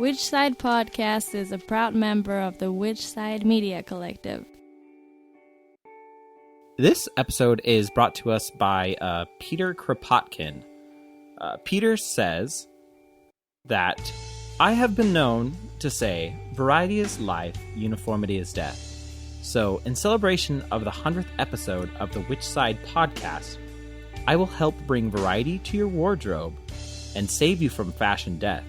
Which Side Podcast is a proud member of the Which Side Media Collective. This episode is brought to us by Peter Kropotkin. Peter says that I have been known to say, variety is life, uniformity is death. So, in celebration of the 100th episode of the Which Side Podcast, I will help bring variety to your wardrobe and save you from fashion death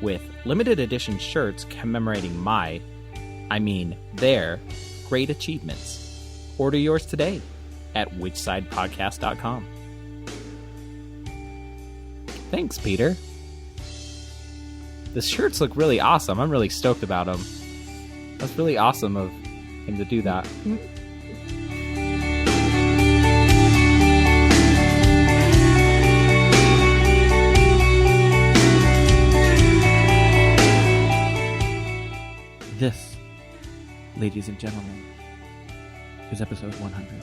with limited edition shirts commemorating their great achievements. Order yours today at whichsidepodcast.com. Thanks, Peter. The shirts look really awesome. I'm really stoked about them. That's really awesome of him to do that. This, ladies and gentlemen, is episode 100.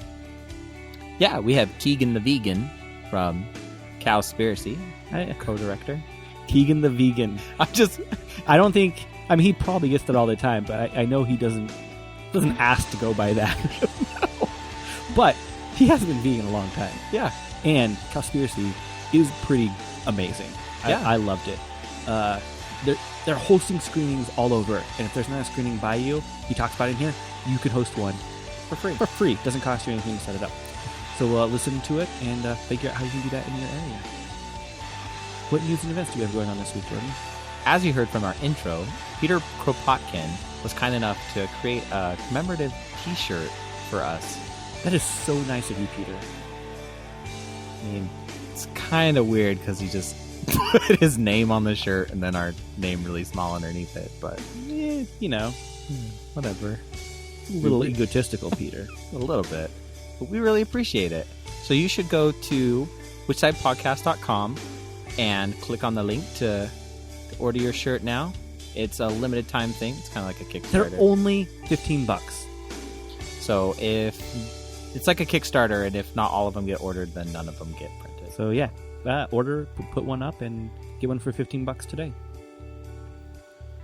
Yeah, we have Keegan the Vegan from Cowspiracy, co-director. Keegan the Vegan. He probably gets that all the time, but I know he doesn't ask to go by that. No. But he hasn't been vegan in a long time. Yeah. And Cowspiracy is pretty amazing. Yeah. I loved it. They're hosting screenings all over, and if there's not a screening by you, he talks about it in here, you can host one For free. For free. Doesn't cost you anything to set it up. So listen to it and figure out how you can do that in your area. What news and events do we have going on this week, Jordan? As you heard from our intro, Peter Kropotkin was kind enough to create a commemorative t-shirt for us. That is so nice of you, Peter. I mean, it's kind of weird because he just put his name on the shirt and then our name really small underneath it, but whatever. A little egotistical, Peter. A little bit. But we really appreciate it. So you should go to whichsidepodcast.com and click on the link to order your shirt now. It's a limited time thing. It's kind of like a Kickstarter. They're only $15. So if it's like a Kickstarter, and if not all of them get ordered, then none of them get printed. So yeah, order, put one up, and get one for $15 today.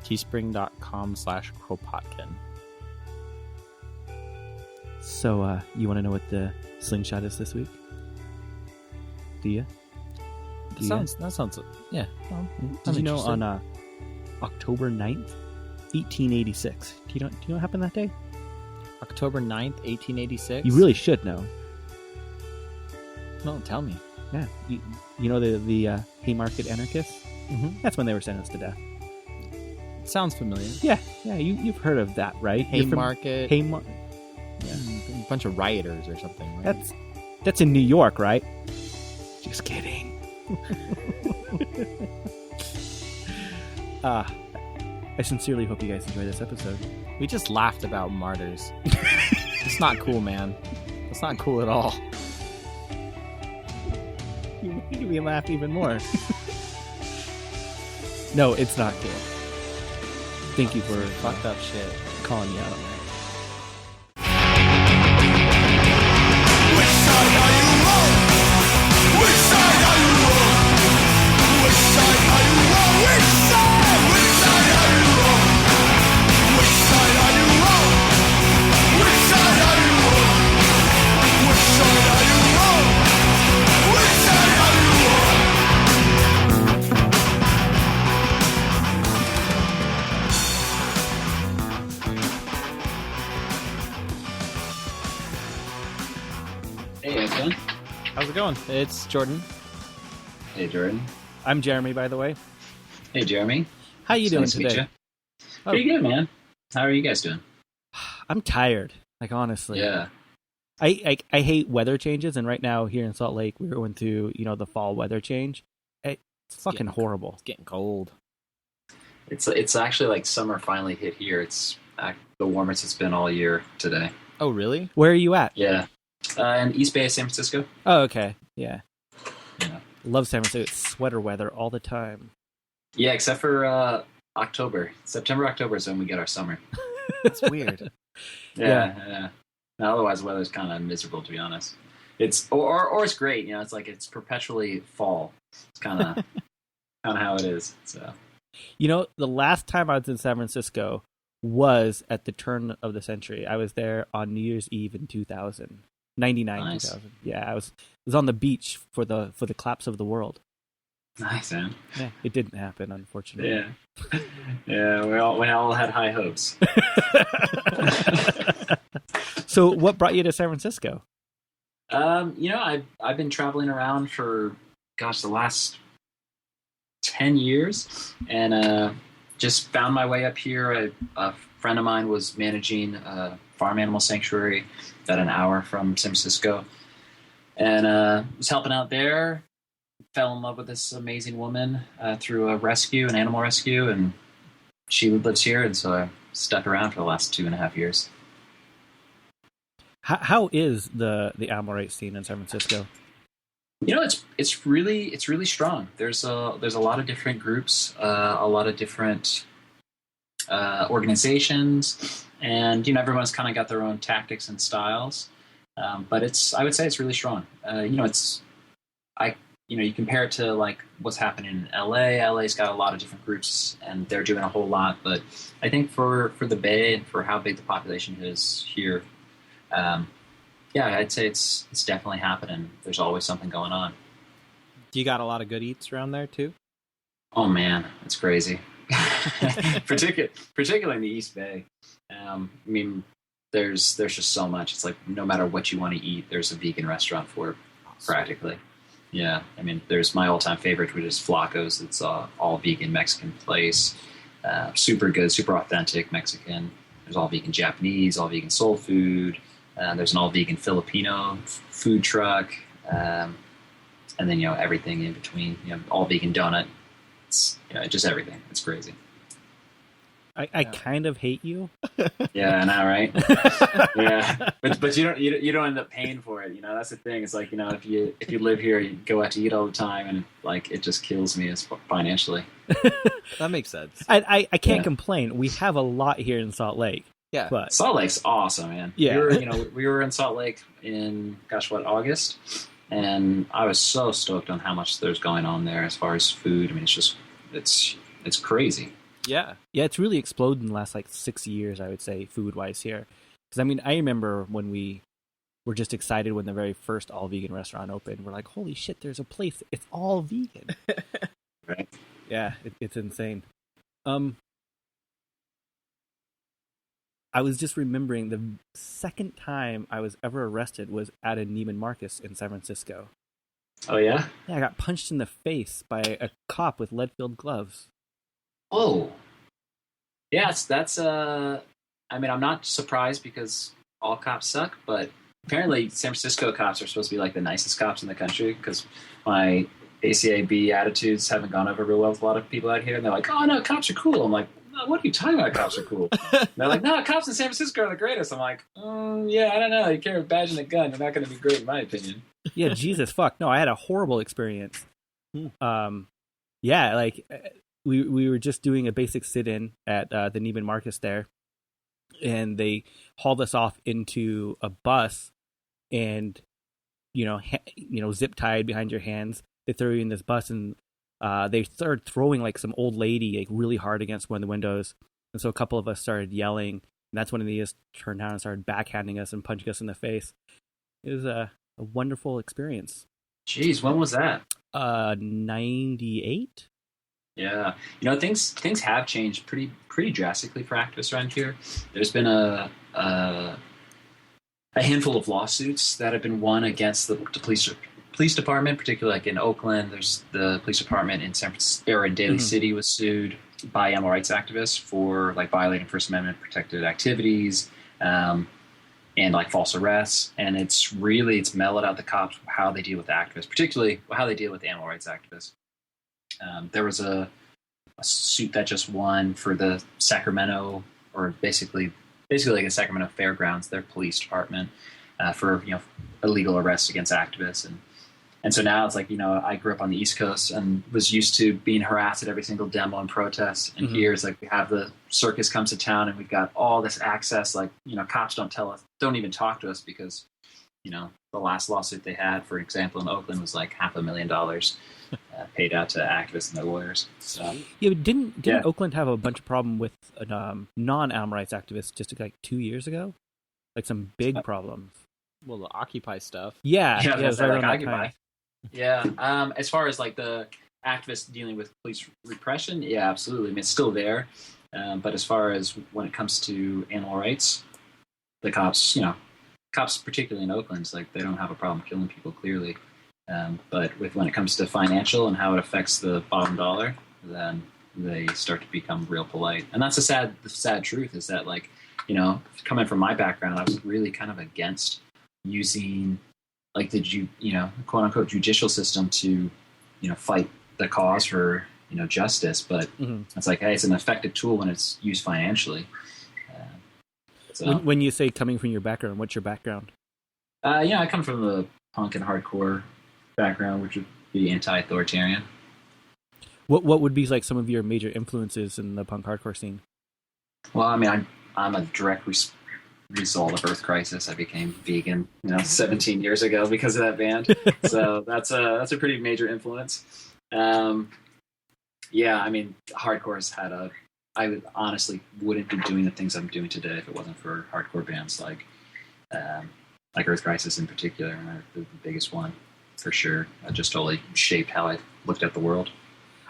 teespring.com/Kropotkin. So you want to know what the slingshot is this week? Do you? That sounds. Yeah. Did you know on October 9th, 1886? Do you know what happened that day? October 9th, 1886? You really should know. No, tell me. Yeah. You know the Haymarket anarchists? Mm-hmm. That's when they were sentenced to death. Sounds familiar. Yeah. You've heard of that, right? Haymarket. Haymarket. Yeah. A bunch of rioters or something, right? That's in New York, right? Just kidding. I sincerely hope you guys enjoy this episode. We just laughed about martyrs. It's not cool, man. It's not cool at all. You made me laugh even more. No, it's not cool. Thank you for fucked up shit. Calling me out on that. Which side are you on? Which side are you on? Which side are you on? Which side? Which side are you on? Which side are you on? Which side are you on? Which side are you on? Which side are you on? Hey, everyone. How's it going? It's Jordan. Hey, Jordan. I'm Jeremy, by the way. Hey, Jeremy. How you doing Nice to meet today? you. Pretty good, man. How are you guys doing? I'm tired. Like, honestly. Yeah. I hate weather changes, and right now here in Salt Lake, we're going through, the fall weather change. It's fucking horrible. It's getting cold. It's actually like summer finally hit here. It's the warmest it's been all year today. Oh, really? Where are you at? Yeah. In East Bay of San Francisco. Oh, okay. Yeah. Yeah. Love San Francisco. It's sweater weather all the time. Yeah, except for October. September, October is when we get our summer. That's weird. Yeah. Now, otherwise, the weather's kind of miserable, to be honest. It's or it's great. It's like it's perpetually fall. It's kind of how it is. So The last time I was in San Francisco was at the turn of the century. I was there on New Year's Eve in 2000. 99, Nice. 2000. Yeah, I was on the beach for the collapse of the world. Nice, man. Yeah, it didn't happen, unfortunately. Yeah. Yeah, we all had high hopes. So what brought you to San Francisco? I've been traveling around for, the last 10 years, and just found my way up here. A friend of mine was managing a farm animal sanctuary about an hour from San Francisco, and was helping out there. Fell in love with this amazing woman through an animal rescue, and she lives here, and so I stuck around for the last 2.5 years. How is the animal rights scene in San Francisco? It's really strong. There's a lot of different groups, a lot of different organizations, and everyone's kind of got their own tactics and styles. But I would say it's really strong. You compare it to like what's happening in LA. LA's got a lot of different groups, and they're doing a whole lot. But I think for the Bay and for how big the population is here, I'd say it's definitely happening. There's always something going on. Do you got a lot of good eats around there too? Oh man, it's crazy. Particularly in the East Bay. There's just so much. It's like no matter what you want to eat, there's a vegan restaurant for it, practically. Yeah, there's my all-time favorite, which is Flaco's. It's all vegan Mexican place. Super good, super authentic Mexican. There's all vegan Japanese, all vegan soul food. There's an all vegan Filipino food truck, and then everything in between. All vegan donut. It's just everything. It's crazy. I kind of hate you. Yeah, I know, right? Yeah, but you don't end up paying for it. That's the thing. It's like if you live here, you go out to eat all the time, and like it just kills me as financially. That makes sense. I can't complain. We have a lot here in Salt Lake. Yeah, but Salt Lake's awesome, man. Yeah, we were in Salt Lake in August, and I was so stoked on how much there's going on there as far as food. It's crazy. Yeah, it's really exploded in the last 6 years, I would say, food-wise here. Because I remember when we were just excited when the very first all-vegan restaurant opened. We're like, holy shit, there's a place. It's all vegan. Right. Yeah, it's insane. I was just remembering the second time I was ever arrested was at a Neiman Marcus in San Francisco. Oh, yeah? Yeah, I got punched in the face by a cop with lead-filled gloves. Oh. Yes, that's I'm not surprised because all cops suck, but apparently San Francisco cops are supposed to be like the nicest cops in the country, because my ACAB attitudes haven't gone over real well with a lot of people out here, and they're like, oh no, cops are cool. I'm like, no, what are you talking about, cops are cool? And they're like, no, cops in San Francisco are the greatest. I'm like, yeah, I don't know, you carry a badge and a gun, you're not going to be great in my opinion. Yeah, Jesus fuck. No, I had a horrible experience. We were just doing a basic sit-in at the Neiman Marcus there, and they hauled us off into a bus, and zip tied behind your hands. They throw you in this bus, and they started throwing some old lady really hard against one of the windows, and so a couple of us started yelling, and that's when they just turned down and started backhanding us and punching us in the face. It was a wonderful experience. Jeez, when was that? 98. Yeah, things have changed pretty drastically for activists around here. There's been a handful of lawsuits that have been won against the police department, particularly in Oakland. There's the police department in San Francisco or in Daly City was sued by animal rights activists for violating First Amendment protected activities and false arrests. And it's mellowed out the cops how they deal with activists, particularly how they deal with animal rights activists. There was a suit that just won for the Sacramento, or basically like the Sacramento Fairgrounds, their police department, for illegal arrests against activists, and so now it's I grew up on the East Coast and was used to being harassed at every single demo and protest, and here it's we have the circus comes to town and we've got all this access. Cops don't even talk to us because the last lawsuit they had, for example, in Oakland was $500,000. paid out to activists and their lawyers. So Yeah, but didn't Yeah. Oakland have a bunch of problem with non-animal rights activists just like 2 years ago? Like some big problems. Well, the Occupy stuff. Yeah, Yeah, it was right like around that Occupy. time. Yeah. As far as like the activists dealing with police repression, yeah, absolutely. I mean, it's still there. But as far as when it comes to animal rights, the cops, particularly in Oakland, like they don't have a problem killing people clearly. But when it comes to financial and how it affects the bottom dollar, then they start to become real polite. And that's the sad truth is that, like, coming from my background, I was really kind of against using like the quote unquote judicial system to fight the cause for justice. But it's like, hey, it's an effective tool when it's used financially. When you say coming from your background, what's your background? I come from the punk and hardcore background, which would be anti-authoritarian. What would be like some of your major influences in the punk hardcore scene? Well, I mean, I'm a direct result of Earth Crisis. I became vegan, 17 years ago because of that band. So that's a pretty major influence. Yeah, I mean, hardcore's had I honestly wouldn't be doing the things I'm doing today if it wasn't for hardcore bands like Earth Crisis in particular, the biggest one for sure. It just totally shaped how I looked at the world.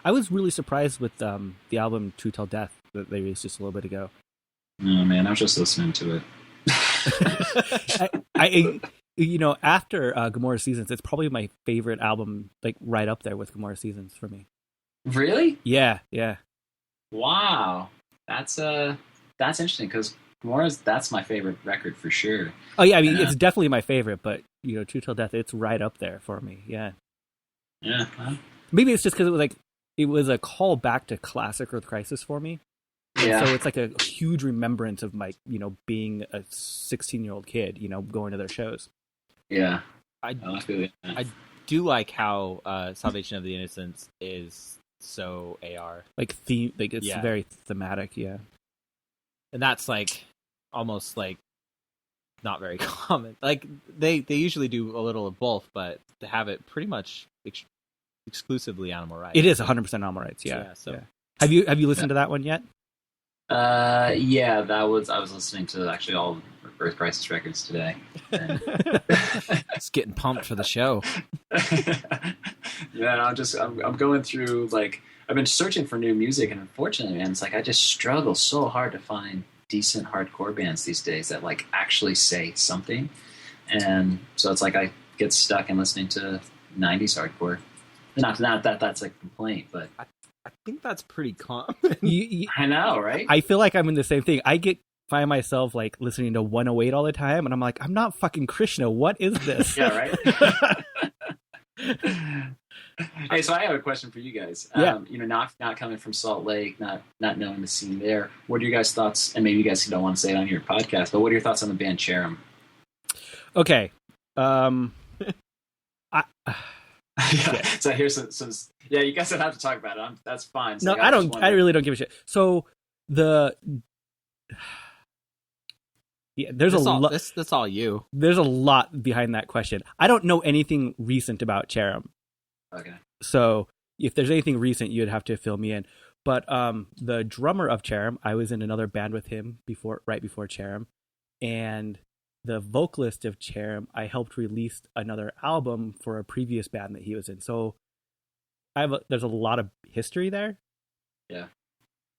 I was really surprised with the album True Till Death that they released just a little bit ago. Oh man, I was just listening to it. I after Gomorrah Seasons, it's probably my favorite album, like right up there with Gomorrah Seasons for me. Really? Yeah. Wow, that's interesting because that's my favorite record for sure. Oh yeah, I mean it's definitely my favorite, but True Till Death, it's right up there for me. Yeah. Yeah. Maybe it's just because it was a call back to classic Earth Crisis for me. Yeah. So it's like a huge remembrance of my, being a 16-year-old kid, going to their shows. Yeah. I feel it. I do like how Salvation of the Innocents is so AR. Like it's very thematic, yeah. And that's like almost like not very common. Like they usually do a little of both, but to have it pretty much exclusively animal rights. It is 100% animal rights, yeah. So Have you listened to that one yet? Yeah, I was listening to actually all of Earth Crisis records today. And it's getting pumped for the show. Yeah, I'm going through, like, I've been searching for new music, and unfortunately, man, it's like I just struggle so hard to find decent hardcore bands these days that like actually say something. And so it's like I get stuck in listening to 90s hardcore. Not that that's a complaint, but I think that's pretty common. I know, right? I feel like I'm in the same thing. Find myself like listening to 108 all the time, and I'm like, I'm not fucking Krishna. What is this? Yeah, right. Hey, so I have a question for you guys. Yeah. Not coming from Salt Lake, not knowing the scene there. What are your guys' thoughts? And maybe you guys don't want to say it on your podcast, but what are your thoughts on the band Cherem? Okay. Yeah. So here's some. Yeah, you guys don't have to talk about it. That's fine. No, I don't. I really don't give a shit. So there's a lot. That's all you. There's a lot behind that question. I don't know anything recent about Cherem. Okay. So if there's anything recent, you'd have to fill me in. But the drummer of Cherem, I was in another band with him right before Cherem, and the vocalist of Cherem, I helped release another album for a previous band that he was in. So there's a lot of history there. Yeah.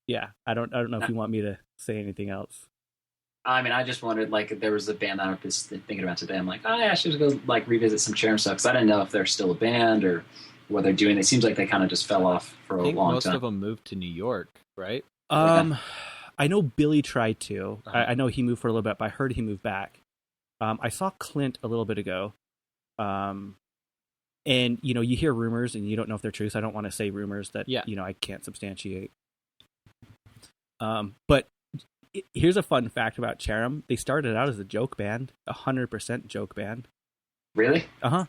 Yeah. I don't know if you want me to say anything else. I mean, I just wondered, like, there was a band that I was thinking about today. I'm like, I should go like revisit some Cherem stuff because I didn't know if they're still a band or what they're doing. It seems like they kind of just fell off for a long time. Most of them moved to New York, right? I know Billy tried to. Uh-huh. I know he moved for a little bit, but I heard he moved back. I saw Clint a little bit ago. And, you hear rumors and you don't know if they're true, so I don't want to say rumors that, I can't substantiate. But here's a fun fact about Cherem. They started out as a joke band, 100% joke band. Really? Uh-huh.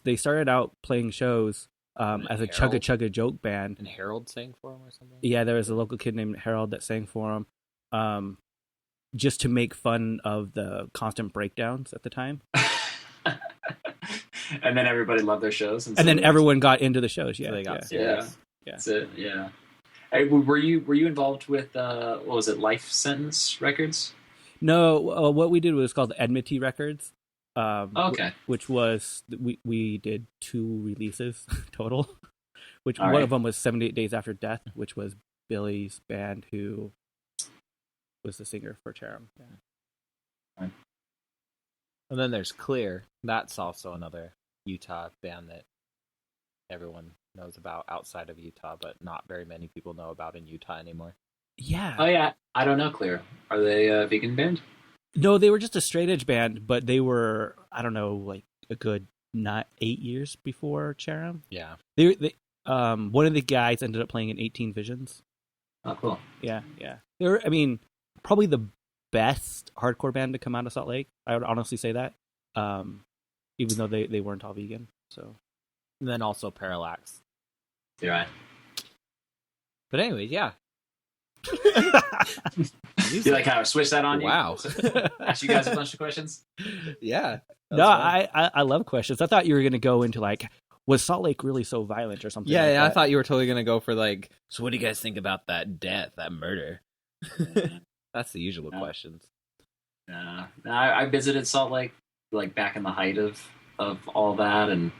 They started out playing shows as a chugga joke band. And Harold sang for him or something? Yeah, there was a local kid named Harold that sang for him. Just to make fun of the constant breakdowns at the time. And then everybody loved their shows, and then everyone got into the shows. Yeah, So they got Yeah, serious. that's it. Yeah. Hey, were you involved with what was it, Life Sentence Records? No, what we did was called Enmity Records. Okay. Which was we did 2 releases total. Which All one right. of them was 78 Days After Death, which was Billy's band, who was the singer for Cherem. Yeah. And then there's Clear. That's also another Utah band that everyone knows about outside of Utah, but not very many people know about in Utah anymore. Yeah. Oh yeah, I don't know. Clear. Are they a vegan band? No, they were just a straight edge band, but they were, I don't know, like a good 8 years before Cherem. Yeah. They one of the guys ended up playing in 18 Visions. Oh, cool. Yeah. They're, I mean, probably the best hardcore band to come out of Salt Lake. I would honestly say that. Even though they weren't all vegan. So. And then also Parallax. You're right. But anyways, yeah. You like how I switched that on you? Wow. Ask you guys a bunch of questions. Yeah. No, I love questions. I thought you were going to go into like, was Salt Lake really so violent or something? Yeah, like yeah. I that. thought you were totally gonna go for like. So, what do you guys think about that death, that murder? That's the usual questions. I visited Salt Lake like back in the height of all that, and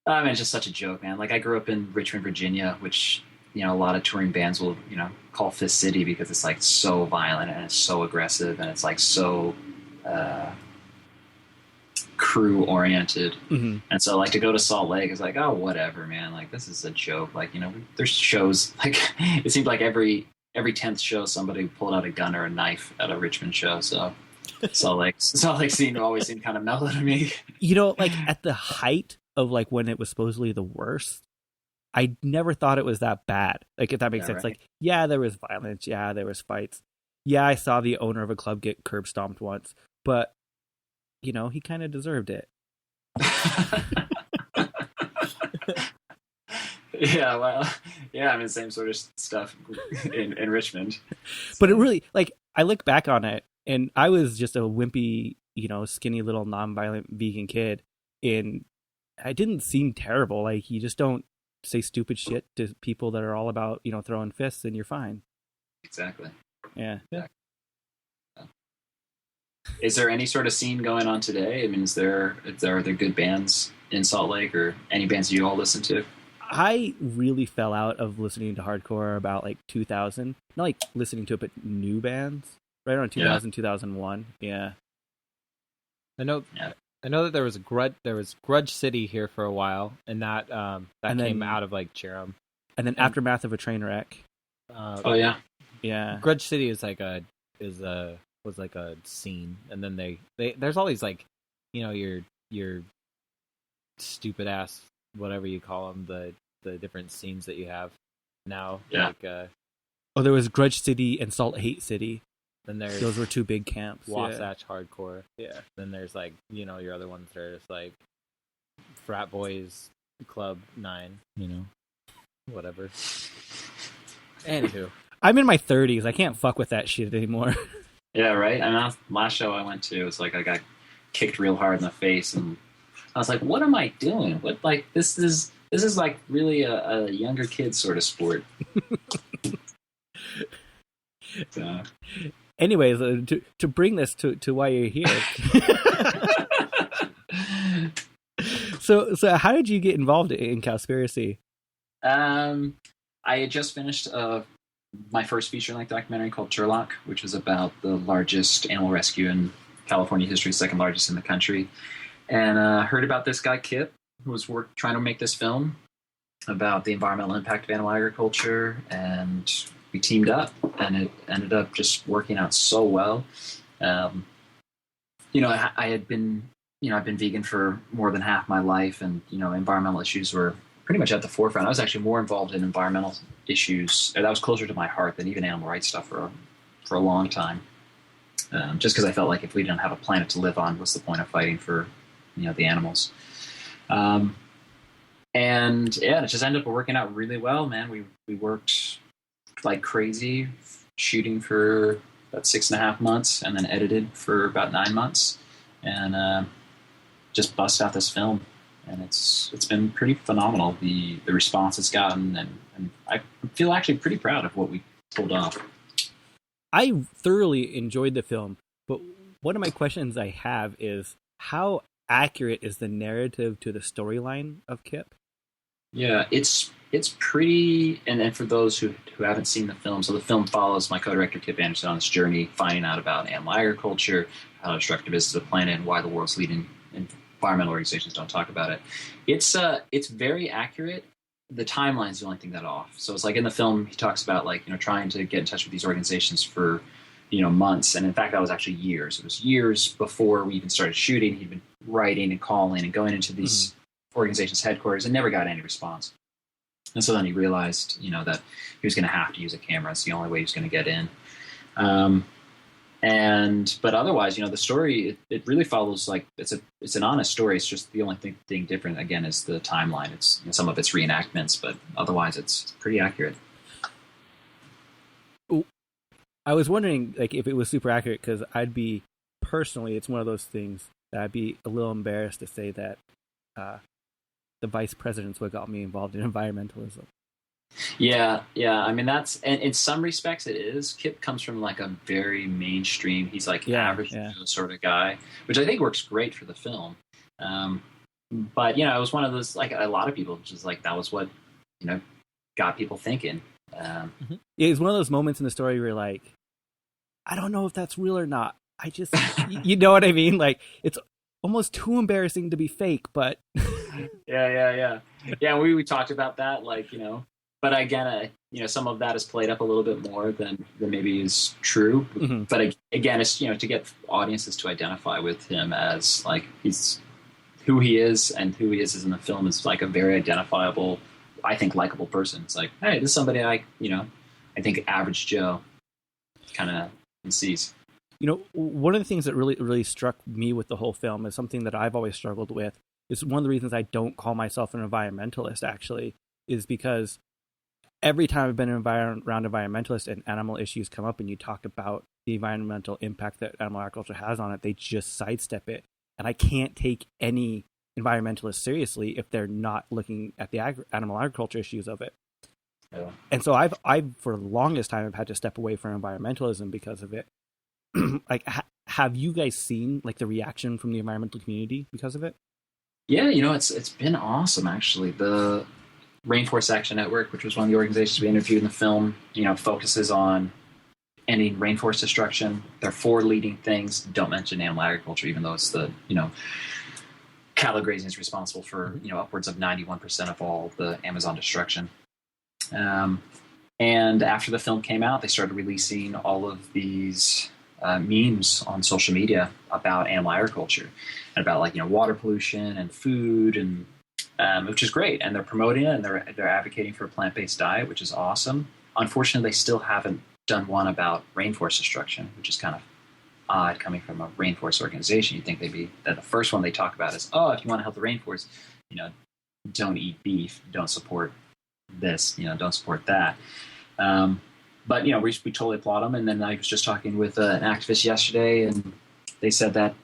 I mean, it's just such a joke, man. Like, I grew up in Richmond, Virginia, which, you know, a lot of touring bands will, you know, call Fist City because it's like so violent and it's so aggressive and it's like so crew oriented. Mm-hmm. And so, like, to go to Salt Lake is like, oh, whatever, man. Like, this is a joke. Like, you know, there's shows like it seemed like every 10th show somebody pulled out a gun or a knife at a Richmond show. So Salt Lake scene always seemed kind of mellow to me. You know, like at the height of like when it was supposedly the worst, I never thought it was that bad. Like, if that makes sense. Right. Like, yeah, there was violence. Yeah, there was fights. Yeah, I saw the owner of a club get curb stomped once, but you know, he kind of deserved it. Yeah, well, yeah, I mean, same sort of stuff in Richmond. But it really, like, I look back on it, and I was just a wimpy, you know, skinny little non-violent vegan kid, and it didn't seem terrible. Like, you just don't say stupid shit to people that are all about, you know, throwing fists, and you're fine. Exactly. Yeah. Is there any sort of scene going on today? I mean, are there good bands in Salt Lake, or any bands you all listen to? I really fell out of listening to hardcore about like 2000. Not like listening to it, but new bands. Right around 2000, 2001. Yeah. I know that there was Grudge City here for a while, and that And came then- out of like Cherem. And then Aftermath of a Train Wreck. Oh yeah, Yeah. Grudge City was like a scene, and then they there's all these like, you know, your stupid ass whatever you call them, the different scenes that you have now. Yeah. Like Oh, there was Grudge City and Salt Hate City. then there's Those were 2 big camps. Wasatch Hardcore. Yeah. Then there's like, you know, your other ones that are just like Frat Boys Club 9, you know, whatever. Anywho. I'm in my 30s. I can't fuck with that shit anymore. yeah, right. I mean, last show I went to, it was like I got kicked real hard in the face, and I was like, "What am I doing? What, like, this is like really a younger kid sort of sport." So. Anyways, to bring this to why you're here. So how did you get involved in Cowspiracy? I had just finished my first feature-length documentary called Sherlock, which was about the largest animal rescue in California history, second largest in the country, and heard about this guy Kip, who was trying to make this film about the environmental impact of animal agriculture, and we teamed up, and it ended up just working out so well. You know, I've been vegan for more than half my life, and, you know, environmental issues were pretty much at the forefront. I was actually more involved in environmental issues. That was closer to my heart than even animal rights stuff for a long time. Just because I felt like if we didn't have a planet to live on, what's the point of fighting for, you know, the animals? And yeah, it just ended up working out really well, man. We worked like crazy, shooting for about 6.5 months, and then edited for about 9 months. And just bust out this film, and it's been pretty phenomenal. The response it's gotten, and I feel actually pretty proud of what we pulled off. I thoroughly enjoyed the film, but one of my questions I have is how accurate is the narrative to the storyline of Kip? Yeah, it's pretty, and for those who haven't seen the film, so the film follows my co-director Kip Anderson on this journey, finding out about animal agriculture, how destructive it is to the planet, and why the world's leading environmental organizations don't talk about it. It's very accurate. The timeline's the only thing that's off. So it's like in the film, he talks about like, trying to get in touch with these organizations for, months. And in fact, that was actually years. It was years before we even started shooting. He'd been writing and calling and going into these organizations' headquarters and never got any response. And so then he realized, that he was going to have to use a camera. It's the only way he was going to get in. But otherwise, the story, it really follows, like, it's an honest story. It's just the only thing different, again, is the timeline. It's some of it's reenactments, but otherwise it's pretty accurate. I was wondering, like, if it was super accurate, because it's one of those things that I'd be a little embarrassed to say that the vice president's what got me involved in environmentalism. Yeah. I mean, that's, and in some respects it is. Kip comes from like a very mainstream, he's like average sort of guy, which I think works great for the film. But, it was one of those, like a lot of people, just like, that was what, got people thinking. It's one of those moments in the story where you're like, I don't know if that's real or not. I just, you know what I mean? Like, it's almost too embarrassing to be fake, but. Yeah, we talked about that, like, but again, some of that is played up a little bit more than maybe is true. Mm-hmm. But again, it's, to get audiences to identify with him as like, he's who he is, and who he is in the film is like a very identifiable, I think, likable person. It's like, hey, this is somebody I think average Joe kind of sees. One of the things that really, really struck me with the whole film is something that I've always struggled with. It's one of the reasons I don't call myself an environmentalist, actually, is because every time I've been around environmentalists and animal issues come up and you talk about the environmental impact that animal agriculture has on it, they just sidestep it. And I can't take any environmentalists seriously if they're not looking at the animal agriculture issues of it. Yeah. And so I've for the longest time, I've had to step away from environmentalism because of it. Like, have you guys seen like the reaction from the environmental community because of it? Yeah, it's been awesome, actually. The Rainforest Action Network, which was one of the organizations we interviewed in the film, focuses on ending rainforest destruction. Their 4 leading things don't mention animal agriculture, even though it's the, cattle grazing is responsible for, upwards of 91% of all the Amazon destruction. And after the film came out, they started releasing all of these memes on social media about animal agriculture and about like, water pollution and food, and which is great. And they're promoting it, and they're advocating for a plant-based diet, which is awesome. Unfortunately, they still haven't done one about rainforest destruction, which is kind of odd coming from a rainforest organization. You'd think that the first one they talk about is, if you want to help the rainforest, don't eat beef, don't support this, don't support that. But, we totally applaud them. And then I was just talking with an activist yesterday, and they said that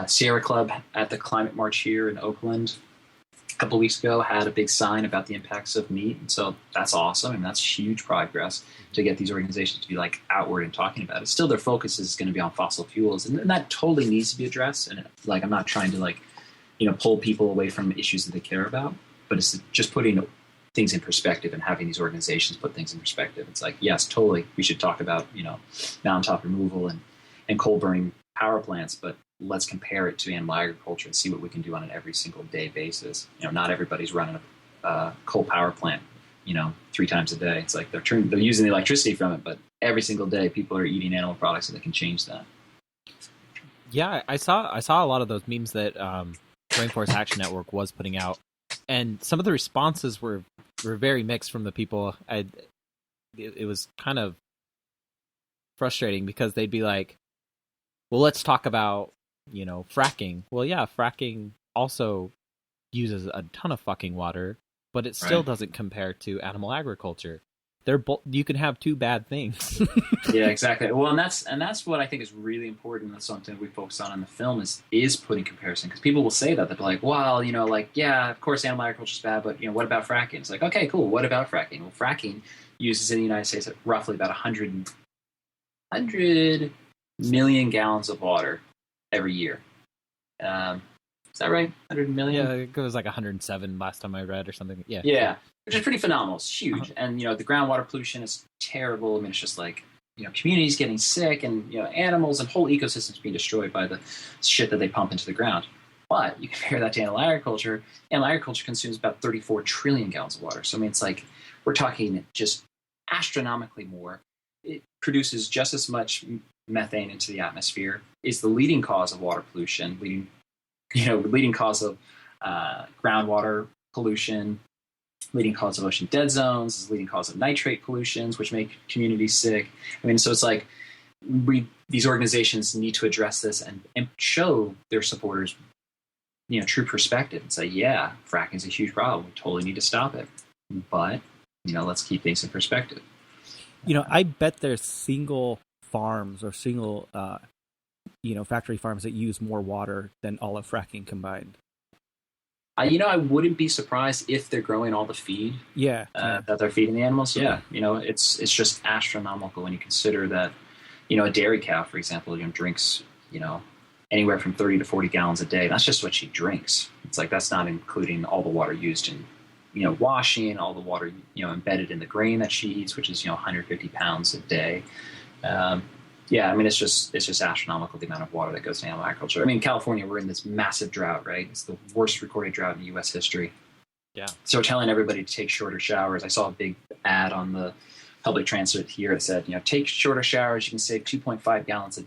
Sierra Club at the climate march here in Oakland a couple of weeks ago had a big sign about the impacts of meat. And so that's awesome. And that's huge progress to get these organizations to be like outward and talking about it. Still, their focus is going to be on fossil fuels. And that totally needs to be addressed. And like, I'm not trying to pull people away from issues that they care about, but it's just putting things in perspective and having these organizations put things in perspective. It's like, yes, totally, we should talk about, mountaintop removal and coal burning power plants, but let's compare it to animal agriculture and see what we can do on an every single day basis. Not everybody's running a coal power plant, 3 times a day. It's like they're using the electricity from it, but every single day people are eating animal products, so they can change that. Yeah, I saw a lot of those memes that Rainforest Action Network was putting out, and some of the responses were very mixed from the people. It was kind of frustrating because they'd be like, well, let's talk about, fracking. Well, yeah, fracking also uses a ton of fucking water, but it still doesn't compare to animal agriculture. You can have two bad things. Yeah, exactly. Well, and that's what I think is really important. That's something we focus on in the film is putting comparison, because people will say that they're like, well, like, yeah, of course animal agriculture is bad, but what about fracking? It's like, okay, cool. What about fracking? Well, fracking uses in the United States roughly about 100 million gallons of water every year. Is that right? 100 million? Yeah, it was like 107 last time I read or something. Yeah. Yeah, which is pretty phenomenal. It's huge. And, the groundwater pollution is terrible. I mean, it's just like, communities getting sick and, animals and whole ecosystems being destroyed by the shit that they pump into the ground. But you compare that to animal agriculture. Animal agriculture consumes about 34 trillion gallons of water. So, I mean, it's like we're talking just astronomically more. It produces just as much methane into the atmosphere, is the leading cause of water pollution, leading cause of groundwater pollution, leading cause of ocean dead zones, is leading cause of nitrate pollutions, which make communities sick. I mean, so it's like these organizations need to address this and show their supporters, true perspective and say, yeah, fracking is a huge problem. We totally need to stop it. But, let's keep things in perspective. I bet there's single farms or single, factory farms that use more water than all of fracking combined. I wouldn't be surprised if they're growing all the feed that they're feeding the animals. Yeah. It's just astronomical when you consider that, a dairy cow, for example, drinks, anywhere from 30 to 40 gallons a day. That's just what she drinks. It's like, that's not including all the water used in, washing, all the water, embedded in the grain that she eats, which is, 150 pounds a day. Yeah, I mean, it's just astronomical, the amount of water that goes to animal agriculture. I mean, in California, we're in this massive drought, right? It's the worst recorded drought in U.S. history. Yeah. So telling everybody to take shorter showers. I saw a big ad on the public transit here that said, take shorter showers. You can save 2.5 gallons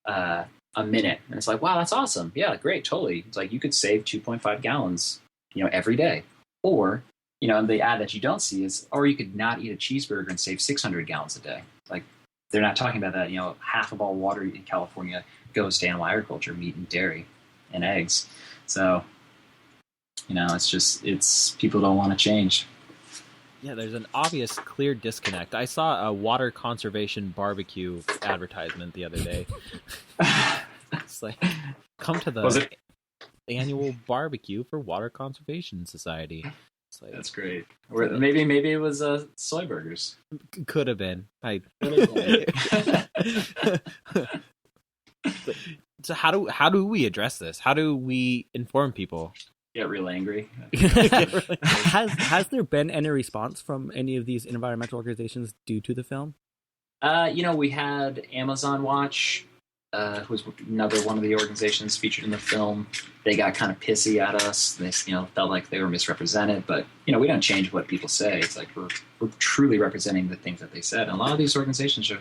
a minute. And it's like, wow, that's awesome. Yeah, great, totally. It's like you could save 2.5 gallons, every day. Or, the ad that you don't see is, or you could not eat a cheeseburger and save 600 gallons a day. Like, they're not talking about that. Half of all water in California goes to animal agriculture, meat and dairy and eggs. So, it's people don't want to change. Yeah, there's an obvious, clear disconnect. I saw a water conservation barbecue advertisement the other day. It's like, come to the annual barbecue for Water Conservation Society. Like, that's great. Or maybe it was soy burgers. Could have been. So how do we address this? How do we inform people? Get real angry. Has there been any response from any of these environmental organizations due to the film? We had Amazon Watch, who was another one of the organizations featured in the film. They got kind of pissy at us. They, felt like they were misrepresented. But, we don't change what people say. It's like we're truly representing the things that they said. And a lot of these organizations are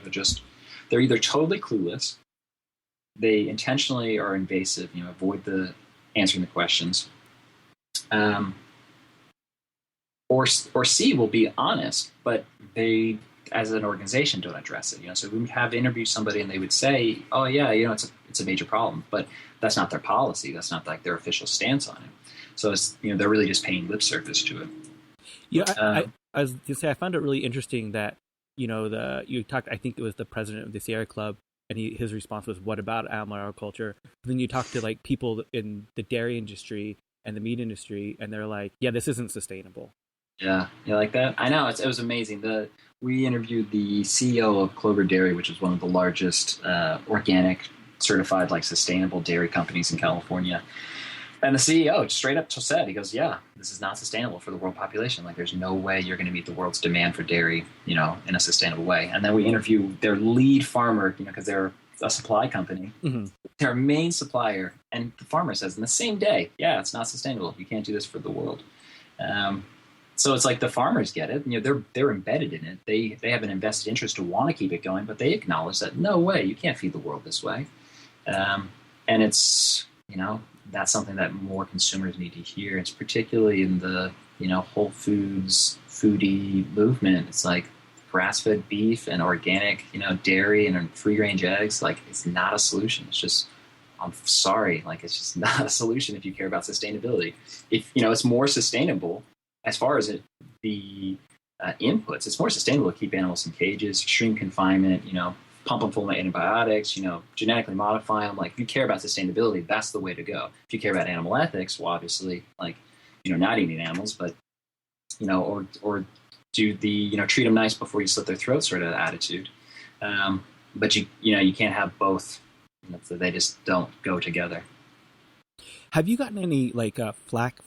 they're either totally clueless, they intentionally are invasive, avoid answering the questions, or C, will be honest, but they, as an organization, don't address it. So we would have interviewed somebody and they would say, oh yeah, it's a major problem, but that's not their policy. That's not like their official stance on it. So it's, they're really just paying lip service to it. I was going to say, I found it really interesting that, you talked, I think it was the president of the Sierra Club, and his response was, what about animal agriculture? But then you talk to like people in the dairy industry and the meat industry, and they're like, yeah, this isn't sustainable. Yeah, you like that? I know, it was amazing. We interviewed the CEO of Clover Dairy, which is one of the largest organic, certified, sustainable dairy companies in California. And the CEO straight up said, he goes, yeah, this is not sustainable for the world population. Like, there's no way you're going to meet the world's demand for dairy, in a sustainable way. And then we interviewed their lead farmer, because they're a supply company, their main supplier. And the farmer says in the same day, yeah, it's not sustainable. You can't do this for the world. So it's like the farmers get it. They're embedded in it. They have an invested interest to want to keep it going, but they acknowledge that no way, you can't feed the world this way. And it's, that's something that more consumers need to hear. It's particularly in the, Whole Foods, foodie movement. It's like grass-fed beef and organic, dairy and free-range eggs. Like, it's not a solution. It's just, I'm sorry, it's just not a solution if you care about sustainability. If, it's more sustainable as far as the inputs. It's more sustainable to keep animals in cages, extreme confinement, pump them full of antibiotics, genetically modify them. Like, if you care about sustainability, that's the way to go. If you care about animal ethics, well, obviously, like, not eating animals, but, or do the, treat them nice before you slit their throat sort of attitude. But you can't have both. So they just don't go together. Have you gotten any like flack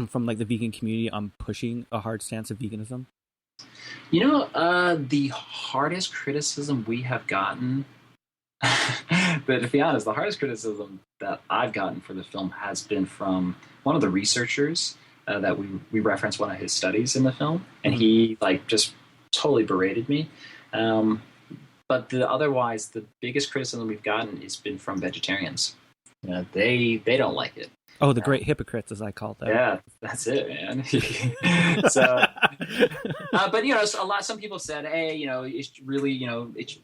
from like the vegan community on pushing a hard stance of veganism? The hardest criticism we have gotten, but to be honest, the hardest criticism that I've gotten for the film has been from one of the researchers that we referenced one of his studies in the film, and he like just totally berated me. But otherwise, the biggest criticism we've gotten has been from vegetarians. They don't like it. Oh, the great hypocrites, as I call them. Yeah, that's it, man. So, but some people said, hey, it's really, it's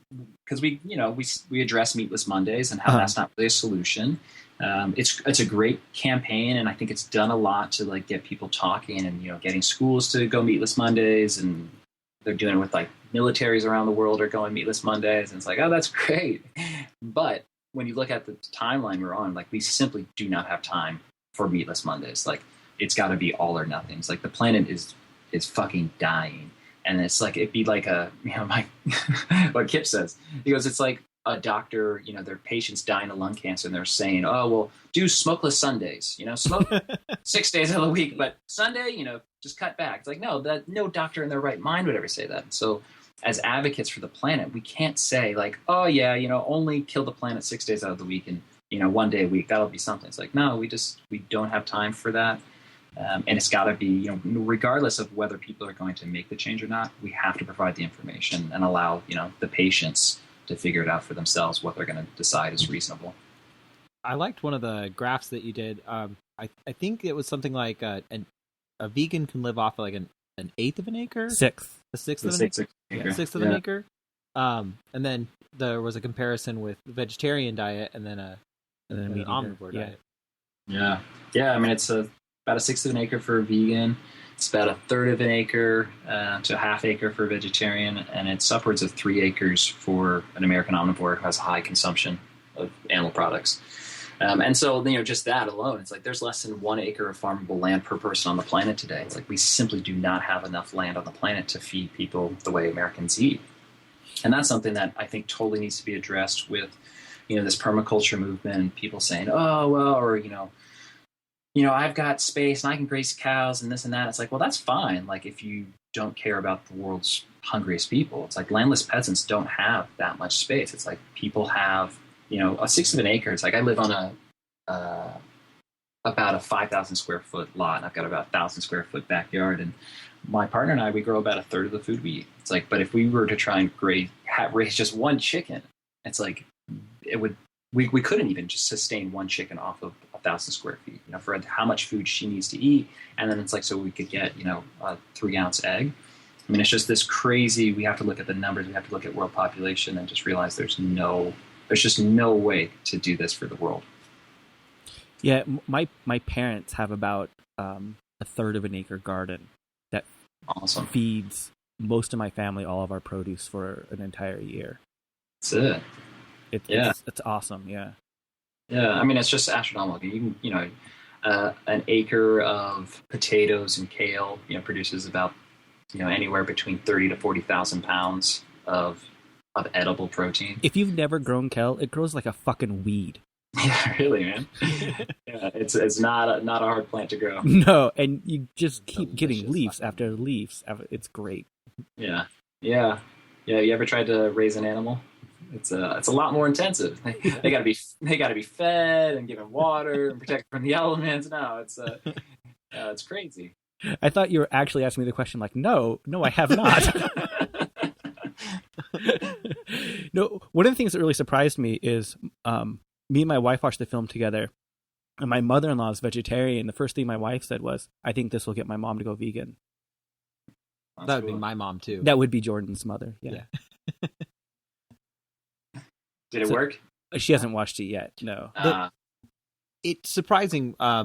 because we address Meatless Mondays and how that's not really a solution. It's a great campaign, and I think it's done a lot to like get people talking and getting schools to go Meatless Mondays, and they're doing it with like militaries around the world are going Meatless Mondays, and it's like, oh, that's great. But when you look at the timeline we're on, like, we simply do not have time for Meatless Mondays. Like, it's got to be all or nothing. It's like the planet is fucking dying, and it's like it'd be like what Kip says. He goes, it's like a doctor, their patient's dying of lung cancer, and they're saying, oh, well, do smokeless Sundays. Smoke 6 days of the week, but Sunday, just cut back. It's like, no doctor in their right mind would ever say that. So, as advocates for the planet, we can't say like, oh yeah, only kill the planet 6 days out of the week and 1 day a week, that'll be something. It's like, no, we don't have time for that. And it's got to be, regardless of whether people are going to make the change or not, we have to provide the information and allow, the patients to figure it out for themselves, what they're going to decide is reasonable. I liked one of the graphs that you did. I think it was something like a vegan can live off of like an eighth of an acre? A sixth of an acre. And then there was a comparison with the vegetarian diet and then an omnivore diet. Yeah. I mean, it's about a sixth of an acre for a vegan. It's about a third of an acre to a half acre for a vegetarian, and it's upwards of 3 acres for an American omnivore who has high consumption of animal products. And so, just that alone, it's like there's less than 1 acre of farmable land per person on the planet today. It's like we simply do not have enough land on the planet to feed people the way Americans eat. And that's something that I think totally needs to be addressed with, this permaculture movement, and people saying, oh, well, or, I've got space and I can graze cows and this and that. It's like, well, that's fine. Like, if you don't care about the world's hungriest people, it's like landless peasants don't have that much space. It's like people have, a sixth of an acre. It's like I live on about a 5,000 square foot lot, and I've got about 1,000 square foot backyard, and my partner and I, we grow about a third of the food we eat. It's like, but if we were to try and raise just one chicken, it's like we couldn't even just sustain one chicken off of 1,000 square feet, for how much food she needs to eat. And then it's like, so we could get, a 3-ounce egg. I mean, it's just this crazy, we have to look at the numbers, we have to look at world population and just realize there's just no way to do this for the world. Yeah, my parents have about a third of an acre garden that awesome feeds most of my family all of our produce for an entire year. That's it. It's awesome. Yeah. Yeah, I mean, it's just astronomical. You can, an acre of potatoes and kale, produces about, anywhere between 30 to 40,000 pounds of edible protein. If you've never grown kale, it grows like a fucking weed. Yeah, really, man. Yeah, it's not a hard plant to grow. No, and you just keep getting leaves after leaves. It's great. Yeah. You ever tried to raise an animal? It's a lot more intensive. They gotta be fed and given water and protected from the elements. No, it's crazy. I thought you were actually asking me the question. Like, no, I have not. No, one of the things that really surprised me is me and my wife watched the film together, and my mother-in-law is vegetarian. The first thing my wife said was, "I think this will get my mom to go vegan." That would be my mom too. That would be Jordan's mother. Yeah. Did it work? She hasn't watched it yet. No. It's surprising. I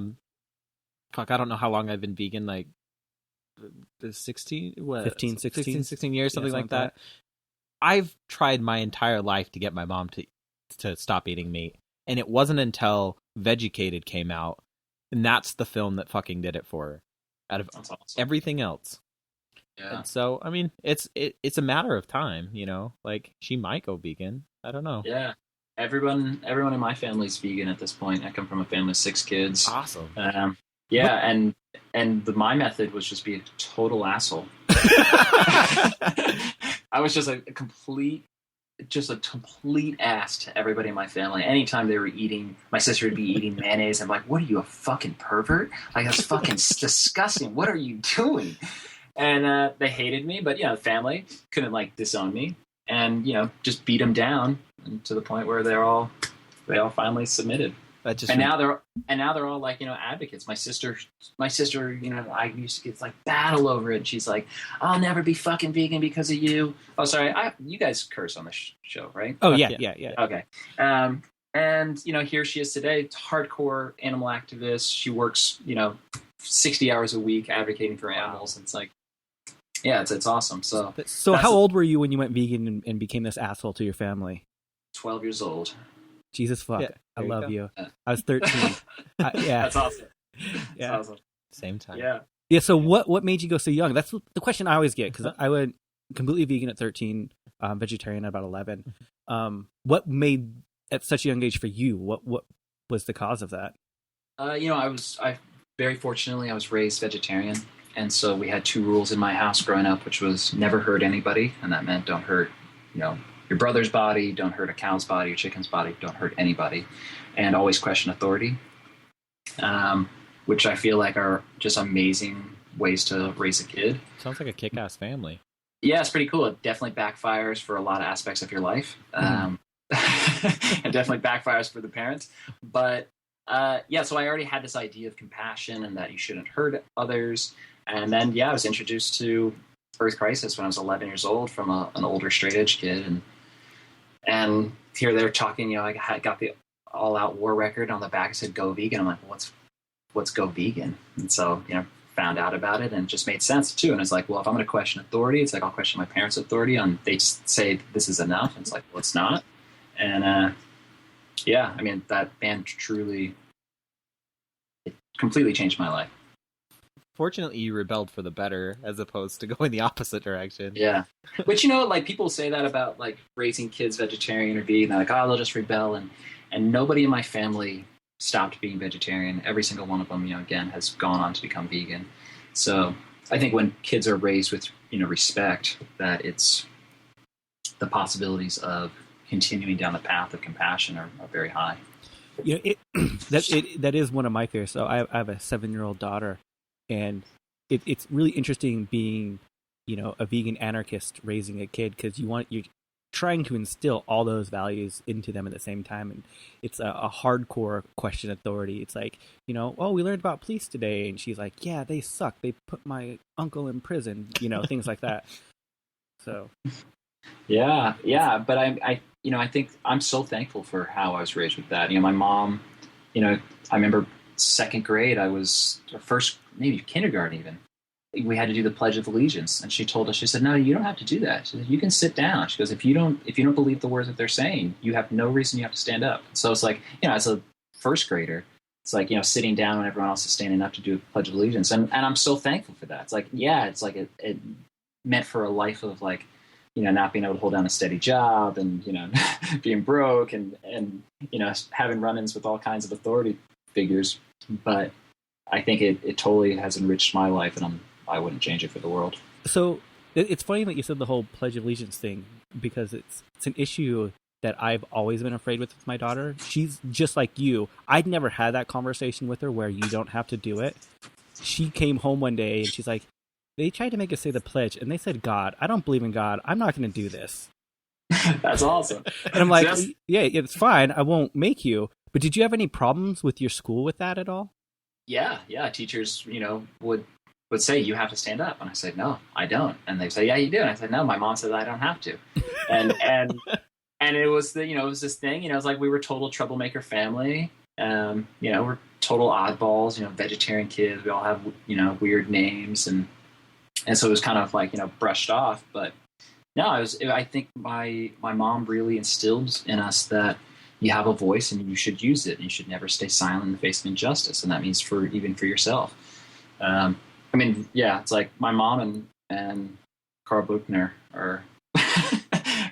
don't know how long I've been vegan. Like 16, 15, 16? 16 years, something Yeah, like that. I've tried my entire life to get my mom to stop eating meat, and it wasn't until Vegucated came out, and that's the film that fucking did it for her. Out of That's awesome. everything else. Yeah. And so, I mean, it's a matter of time, you know. Like, she might go vegan. I don't know. Yeah. Everyone in my family's vegan at this point. I come from a family of 6 kids. Awesome. Yeah, and my method was just be a total asshole. I was just a complete ass to everybody in my family. Anytime they were eating, my sister would be eating mayonnaise. I'm like, what are you, a fucking pervert? Like, that's fucking disgusting. What are you doing? And they hated me, but the family couldn't like disown me, and just beat them down to the point where they all finally submitted. And now they're all like advocates. My sister, I used to get like battle over it. And she's like, I'll never be fucking vegan because of you. Oh, sorry, you guys curse on the show, right? Oh yeah. Okay. And here she is today, hardcore animal activist. She works 60 hours a week advocating for animals. And it's like, yeah, it's awesome. So how old were you when you went vegan and became this asshole to your family? 12 years old. Jesus fuck. Yeah, I love you. Yeah. I was 13. Yeah. That's awesome. Yeah. That's awesome. Same time. Yeah. Yeah, so what made you go so young? That's the question I always get, because I went completely vegan at 13, vegetarian at about 11. What made, at such a young age for you, what was the cause of that? I very fortunately, I was raised vegetarian. And so we had 2 rules in my house growing up, which was never hurt anybody. And that meant don't hurt, your brother's body, don't hurt a cow's body, your chicken's body, don't hurt anybody. And always question authority, which I feel like are just amazing ways to raise a kid. Sounds like a kick-ass family. Yeah, it's pretty cool. It definitely backfires for a lot of aspects of your life. It definitely backfires for the parents. But so I already had this idea of compassion and that you shouldn't hurt others. And then, I was introduced to Earth Crisis when I was 11 years old from an older straight edge kid. And here they're talking, I got the all out war record on the back. It said, go vegan. I'm like, well, what's go vegan? And so, found out about it, and it just made sense too. And it's like, well, if I'm going to question authority, it's like, I'll question my parents' authority on, they just say this is enough. And it's like, well, it's not. And that band truly, it completely changed my life. Fortunately, you rebelled for the better as opposed to going the opposite direction. Yeah. But, like, people say that about, like, raising kids vegetarian or vegan. They're like, oh, they'll just rebel. And nobody in my family stopped being vegetarian. Every single one of them, again, has gone on to become vegan. So I think when kids are raised with, respect, that it's the possibilities of continuing down the path of compassion are very high. That is one of my fears. So I have a 7-year-old daughter. And it's really interesting being, a vegan anarchist raising a kid, because you're trying to instill all those values into them at the same time. And it's a hardcore question authority. It's like, we learned about police today. And she's like, yeah, they suck. They put my uncle in prison, things like that. So. Yeah. But I think I'm so thankful for how I was raised with that. My mom, I remember 2nd grade, I was first, maybe kindergarten even. We had to do the Pledge of Allegiance, and she told us, she said, no, you don't have to do that. She said, you can sit down. She goes, if you don't believe the words that they're saying, you have no reason you have to stand up. So it's like, as a first grader, it's like, sitting down when everyone else is standing up to do the Pledge of Allegiance. And I'm so thankful for that. It's like, it meant for a life of like, not being able to hold down a steady job and, being broke and having run-ins with all kinds of authority figures. But I think it totally has enriched my life, and I wouldn't change it for the world. So it's funny that you said the whole Pledge of Allegiance thing, because it's an issue that I've always been afraid with my daughter. She's just like you. I'd never had that conversation with her where you don't have to do it. She came home one day and she's like, they tried to make us say the pledge and they said God. I don't believe in God. I'm not going to do this. That's awesome. And I'm like, yeah, it's fine. I won't make you. But did you have any problems with your school with that at all? Yeah. Teachers, would say you have to stand up, and I said no, I don't. And they say, yeah, you do. And I said no, my mom said I don't have to. And it was it was this thing. It's like we were total troublemaker family. We're total oddballs. Vegetarian kids. We all have weird names, and And so it was kind of like, brushed off. But no, I think my mom really instilled in us that you have a voice and you should use it. And you should never stay silent in the face of injustice. And that means even for yourself. It's like my mom and Carl Buchner are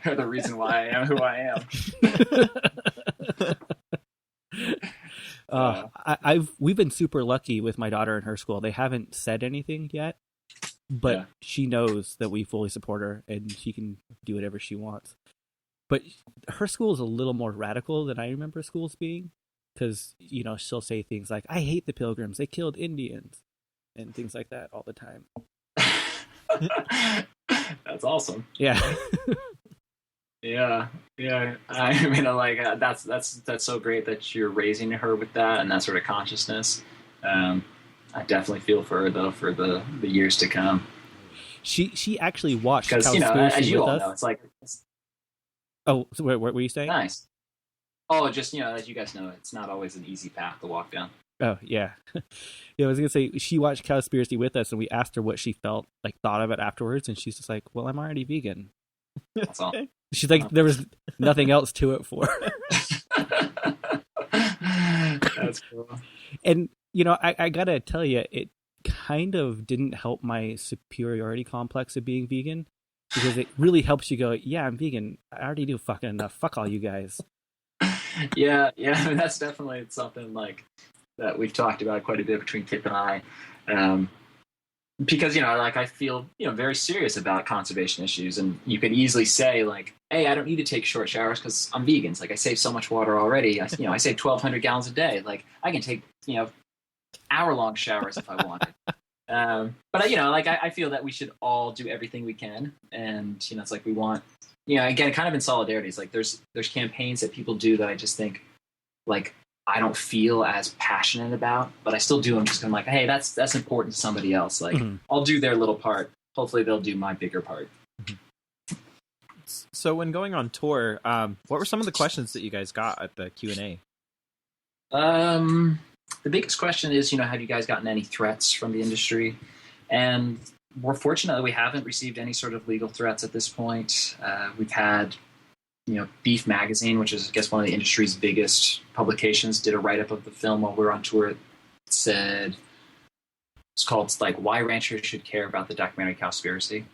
are the reason why I am who I am. We've been super lucky with my daughter in her school. They haven't said anything yet, but she knows that we fully support her and she can do whatever she wants. But her school is a little more radical than I remember schools being, because she'll say things like, "I hate the Pilgrims. They killed Indians," and things like that all the time. That's awesome. Yeah. Yeah. I mean, that's so great that you're raising her with that and that sort of consciousness. I definitely feel for her though for the years to come. She actually watched because as you all know, it's like. Oh, so what were you saying? Nice. Oh, just as you guys know, it's not always an easy path to walk down. Oh yeah, yeah. I was gonna say she watched Cowspiracy with us, and we asked her what she thought of it afterwards, and she's just like, "Well, I'm already vegan." That's all. She's like, there was nothing else to it for her. That's cool. And I gotta tell you, it kind of didn't help my superiority complex of being vegan, because it really helps you go, "Yeah, I'm vegan. I already do fucking enough. Fuck all you guys." Yeah. I mean, that's definitely something like that we've talked about quite a bit between Kip and I, because I feel very serious about conservation issues, and you could easily say like, "Hey, I don't need to take short showers because I'm vegan. Like I save so much water already. I save 1,200 gallons a day. Like I can take hour-long showers if I wanted." But I feel that we should all do everything we can, and it's like we want, again, kind of in solidarity. It's like there's campaigns that people do that I just think like I don't feel as passionate about, but I still do them just because I'm like, hey, that's important to somebody else. Like I'll do their little part. Hopefully they'll do my bigger part. So when going on tour, what were some of the questions that you guys got at the Q&A? The biggest question is, have you guys gotten any threats from the industry? And we're fortunate that we haven't received any sort of legal threats at this point. We've had, Beef Magazine, which is, I guess, one of the industry's biggest publications, did a write-up of the film while we were on tour. It said, it's called, like, Why Ranchers Should Care About the Documentary Cowspiracy.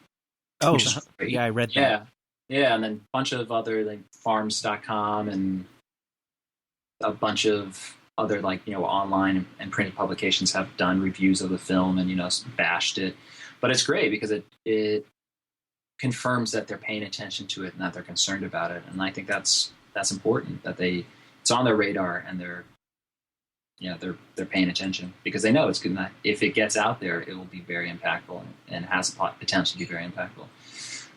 Oh, yeah, I read that. Yeah, and then a bunch of other, like, farms.com and a bunch of other, like, online and printed publications have done reviews of the film and, bashed it. But it's great because it confirms that they're paying attention to it and that they're concerned about it. And I think that's important, that it's on their radar and they're paying attention because they know it's good. If it gets out there, it will be very impactful and has the potential to be very impactful.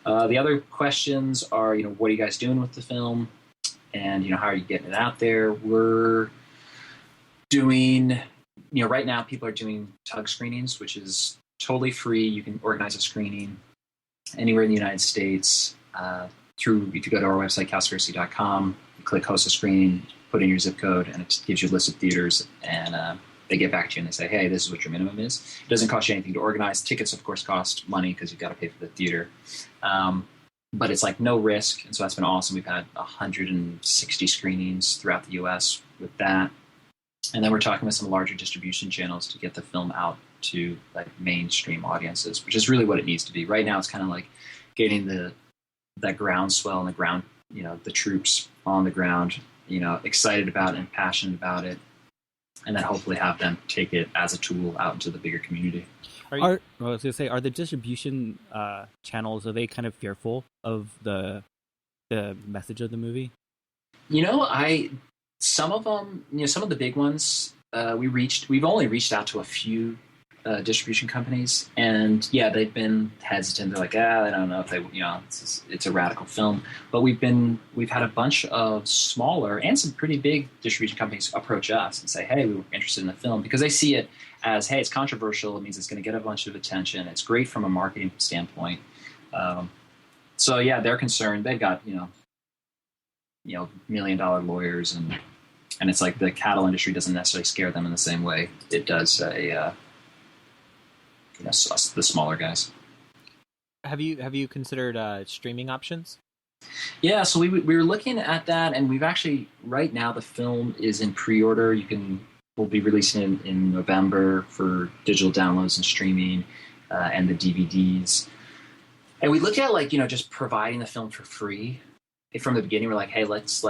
The other questions are, what are you guys doing with the film? And, how are you getting it out there? We're doing, right now people are doing tug screenings, which is totally free. You can organize a screening anywhere in the United States if you go to our website, cowspiracy.com, you click host a screening, put in your zip code, and it gives you a list of theaters, and they get back to you and they say, hey, this is what your minimum is. It doesn't cost you anything to organize. Tickets, of course, cost money because you've got to pay for the theater. But it's like no risk, and so that's been awesome. We've had 160 screenings throughout the U.S. with that. And then we're talking with some larger distribution channels to get the film out to like mainstream audiences, which is really what it needs to be. Right now, it's kind of like getting that groundswell and the ground, the troops on the ground, excited about it and passionate about it, and then hopefully have them take it as a tool out into the bigger community. I was going to say, are the distribution channels, are they kind of fearful of the message of the movie? Some of them, some of the big ones, we've only reached out to a few distribution companies, and they've been hesitant. They're like, I don't know if they, it's a radical film. But we've had a bunch of smaller and some pretty big distribution companies approach us and say, hey, we were interested in the film, because they see it as, hey, it's controversial. It means it's going to get a bunch of attention. It's great from a marketing standpoint. So they're concerned. They've got, $1 million lawyers, and it's like the cattle industry doesn't necessarily scare them in the same way it does the smaller guys. Have you considered streaming options? Yeah, so we were looking at that, and we've actually, right now, the film is in pre-order. We'll be releasing it in November for digital downloads and streaming, and the DVDs. And we looked at just providing the film for free from the beginning. We're like, hey, let's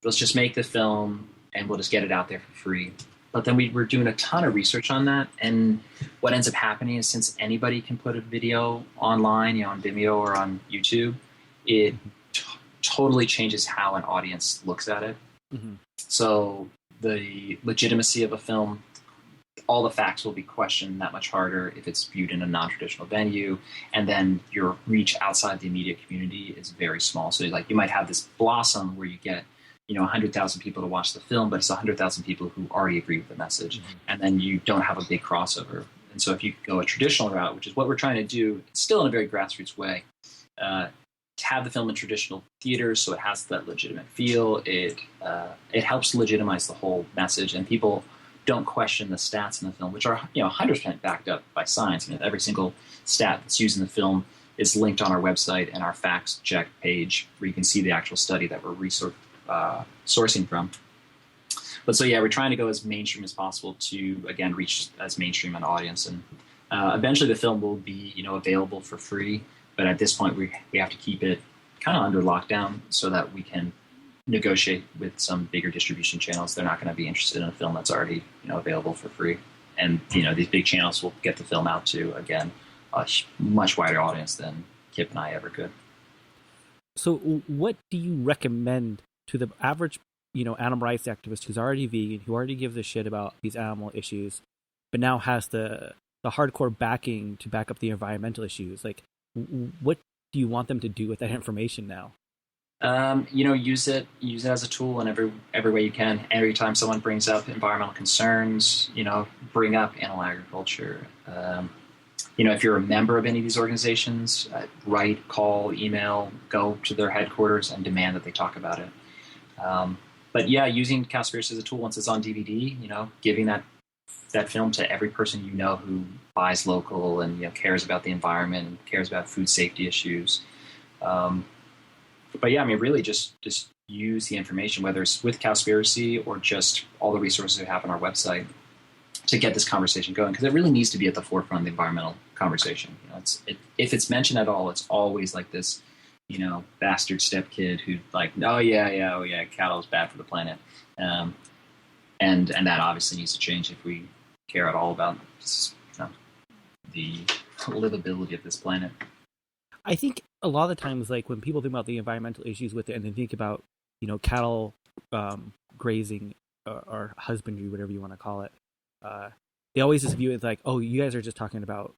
just make the film and we'll just get it out there for free. But then we were doing a ton of research on that, and what ends up happening is, since anybody can put a video online, on Vimeo or on YouTube, it totally changes how an audience looks at it. Mm-hmm. So the legitimacy of a film, all the facts will be questioned that much harder if it's viewed in a non-traditional venue, and then your reach outside the immediate community is very small. So you might have this blossom where you get 100,000 people to watch the film, but it's 100,000 people who already agree with the message, mm-hmm. and then you don't have a big crossover. And so if you go a traditional route, which is what we're trying to do, it's still in a very grassroots way, to have the film in traditional theaters, so it has that legitimate feel. It helps legitimize the whole message, and people don't question the stats in the film, which are 100% backed up by science. Every single stat that's used in the film is linked on our website and our facts check page, where you can see the actual study that we're sourcing from. But so we're trying to go as mainstream as possible to, again, reach as mainstream an audience, and eventually the film will be available for free. But at this point, we have to keep it kind of under lockdown so that we can negotiate with some bigger distribution channels. They're not going to be interested in a film that's already available for free. And these big channels will get the film out to, again, a much wider audience than Kip and I ever could. So what do you recommend to the average animal rights activist who's already vegan, who already gives a shit about these animal issues, but now has the hardcore backing to back up the environmental issues? What do you want them to do with that information now? Use it as a tool in every way you can. Every time someone brings up environmental concerns, bring up animal agriculture. If you're a member of any of these organizations, write, call, email, go to their headquarters and demand that they talk about it. But using Cowspiracy as a tool once it's on DVD, giving that film to every person who buys local and cares about the environment and cares about food safety issues. But really just use the information, whether it's with Cowspiracy or just all the resources we have on our website, to get this conversation going, because it really needs to be at the forefront of the environmental conversation. If it's mentioned at all, it's always like this, bastard stepkid who cattle is bad for the planet, and that obviously needs to change if we care at all about the livability of this planet. I think a lot of the times, when people think about the environmental issues with it, and they think about cattle grazing or husbandry, whatever you want to call it, they always just view it like, oh, you guys are just talking about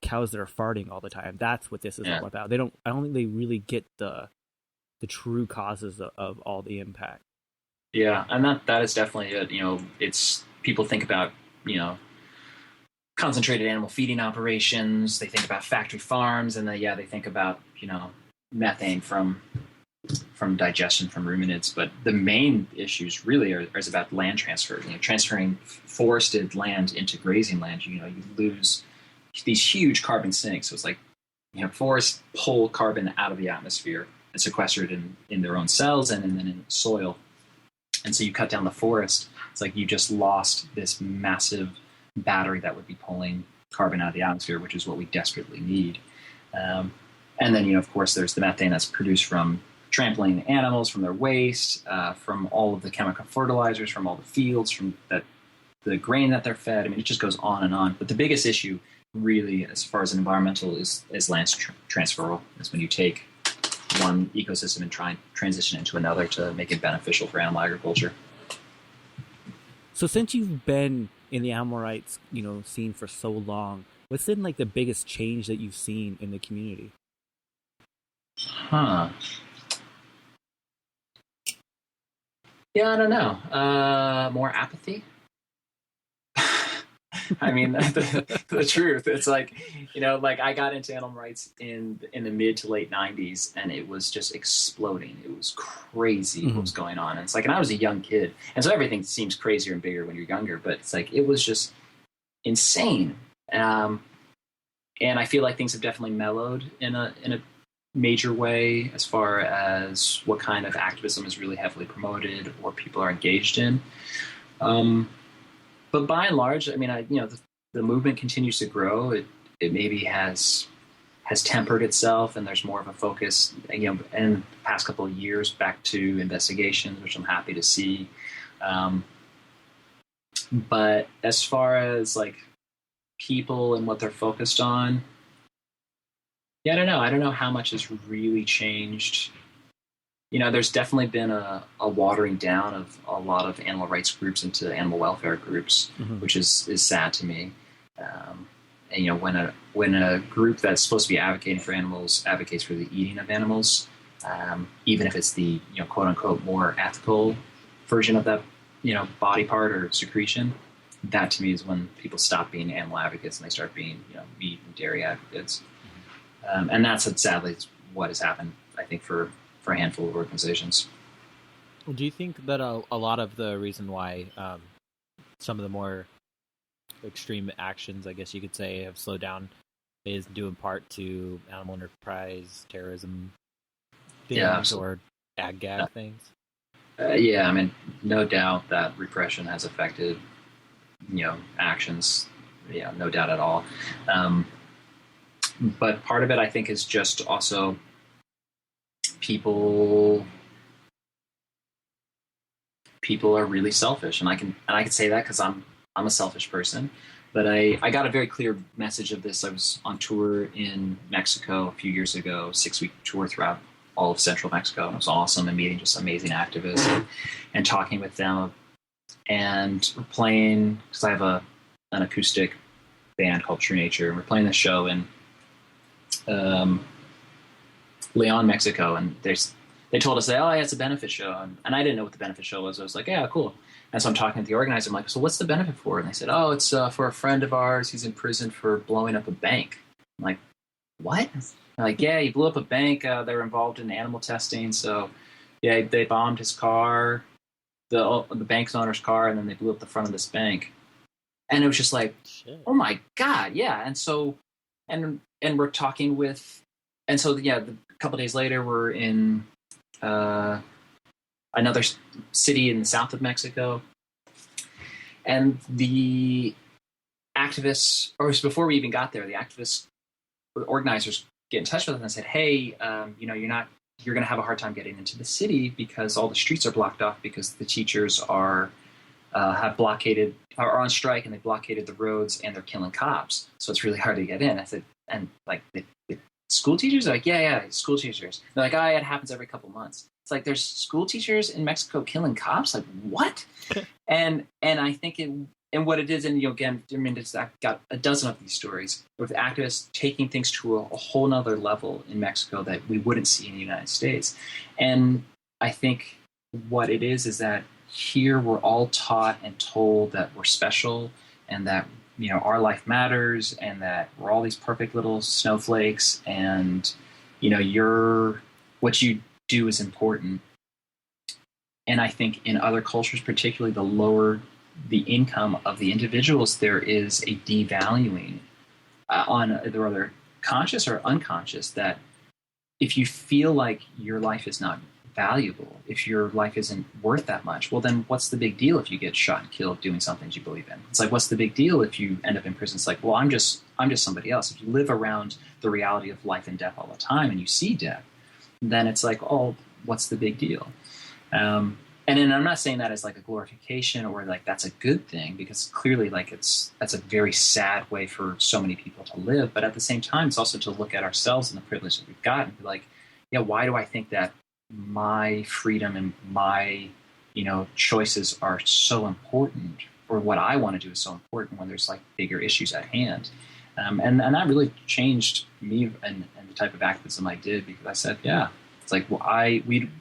cows that are farting all the time. That's what this is all about. I don't think they really get the true causes of all the impact. Yeah, and that is definitely it. It's people think about concentrated animal feeding operations. They think about factory farms, and they think about methane from digestion from ruminants. But the main issues really is about land transfer. Transferring forested land into grazing land. You lose these huge carbon sinks. So it's like forests pull carbon out of the atmosphere and sequester it in their own cells and then in the soil. And so you cut down the forest, it's like you just lost this massive battery that would be pulling carbon out of the atmosphere, which is what we desperately need. And then, of course, there's the methane that's produced from trampling animals, from their waste, from all of the chemical fertilizers, from all the fields, from the grain that they're fed. It just goes on and on. But the biggest issue, really, as far as an environmental, is land transferal. It's when you take one ecosystem and try and transition into another to make it beneficial for animal agriculture. So since you've been in the animal rights, scene for so long, what's been the biggest change that you've seen in the community? Yeah, I don't know. More apathy. The truth. It's I got into animal rights in the mid to late 90s, and it was just exploding. It was crazy what was going on. And it's and I was a young kid, and so everything seems crazier and bigger when you're younger, but it's it was just insane. And and I feel like things have definitely mellowed in a major way as far as what kind of activism is really heavily promoted or people are engaged in. But by and large, I mean, the movement continues to grow. It maybe has tempered itself, and there's more of a focus, in the past couple of years back to investigations, which I'm happy to see. But as far as like people and what they're focused on, yeah, I don't know how much has really changed. There's definitely been a watering down of a lot of animal rights groups into animal welfare groups, which is sad to me. And when a group that's supposed to be advocating for animals advocates for the eating of animals, even if it's the quote unquote more ethical version of that body part or secretion, that to me is when people stop being animal advocates and they start being meat and dairy advocates. And that's sadly what has happened, I think, for a handful of organizations. Well, do you think that a lot of the reason why some of the more extreme actions, I guess you could say, have slowed down is due in part to animal enterprise, terrorism things, or ag-gag things? Yeah, I mean, no doubt that repression has affected, actions. Yeah, no doubt at all. But part of it, I think, is just also people are really selfish, and I can say that because I'm a selfish person. But I got a very clear message of this. I was on tour in Mexico a few years ago, 6-week tour throughout all of central Mexico. It was awesome, and meeting just amazing activists and talking with them. And we're playing, because I have an acoustic band called True Nature, and we're playing the show in Leon, Mexico, and they told us that, oh, yeah, it's a benefit show, and I didn't know what the benefit show was. I was like, yeah, cool. And so I'm talking to the organizer. I'm like, so what's the benefit for? And they said, oh, it's for a friend of ours. He's in prison for blowing up a bank. I'm like, what? They're like, yeah, he blew up a bank. They were involved in animal testing. So, yeah, they bombed his car, the bank's owner's car, and then they blew up the front of this bank. And it was just like, shit. Oh my God, yeah. And so, and we're talking with, and so, yeah, a couple of days later, we're in another city in the south of Mexico. And the activists, or before we even got there, the activists, the organizers get in touch with us and said, hey, you're going to have a hard time getting into the city because all the streets are blocked off because the teachers are on strike, and they blockaded the roads, and they're killing cops. So it's really hard to get in. I said, and like the school teachers? They're like, yeah, school teachers. They're like, it happens every couple months. It's like, there's school teachers in Mexico killing cops? Like, what? and I think and what it is, and again, I mean, I've got a dozen of these stories with activists taking things to a whole nother level in Mexico that we wouldn't see in the United States. And I think what it is that here we're all taught and told that we're special, and that our life matters, and that we're all these perfect little snowflakes, and what you do is important. And I think in other cultures, particularly the lower the income of the individuals, there is a devaluing on whether conscious or unconscious, that if you feel like your life is not valuable, if your life isn't worth that much, well, then what's the big deal if you get shot and killed doing something you believe in? It's like, what's the big deal if you end up in prison? It's like, well, I'm just somebody else. If you live around the reality of life and death all the time, and you see death, then it's like, oh, what's the big deal? And then I'm not saying that as like a glorification or like that's a good thing, because clearly like that's a very sad way for so many people to live. But at the same time, it's also to look at ourselves and the privilege that we've got and be like, yeah, why do I think that my freedom and my choices are so important, or what I want to do is so important, when there's like bigger issues at hand? And that really changed me and the type of activism I did, because I said, yeah, it's like, well, I think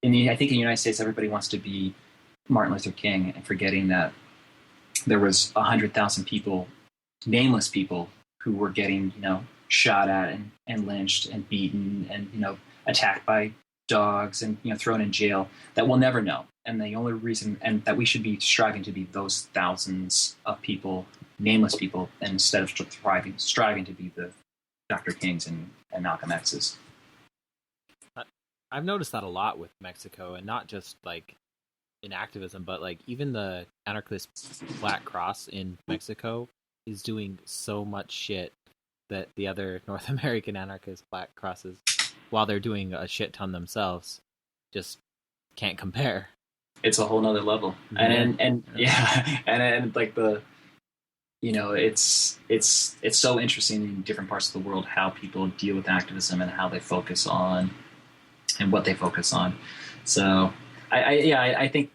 in the United States, everybody wants to be Martin Luther King, and forgetting that there was 100,000 people, nameless people, who were getting, shot at and lynched and beaten and, attacked by dogs and, thrown in jail, that we'll never know. And the only reason, and that we should be striving to be those thousands of people, nameless people, and instead of striving to be the Dr. King's and Malcolm X's. I've noticed that a lot with Mexico, and not just like in activism, but like even the anarchist Black Cross in Mexico is doing so much shit that the other North American anarchist Black Crosses, while they're doing a shit ton themselves, just can't compare. It's a whole nother level. And like the, you know, it's so interesting in different parts of the world how people deal with activism and how they focus on and what they focus on. So I think,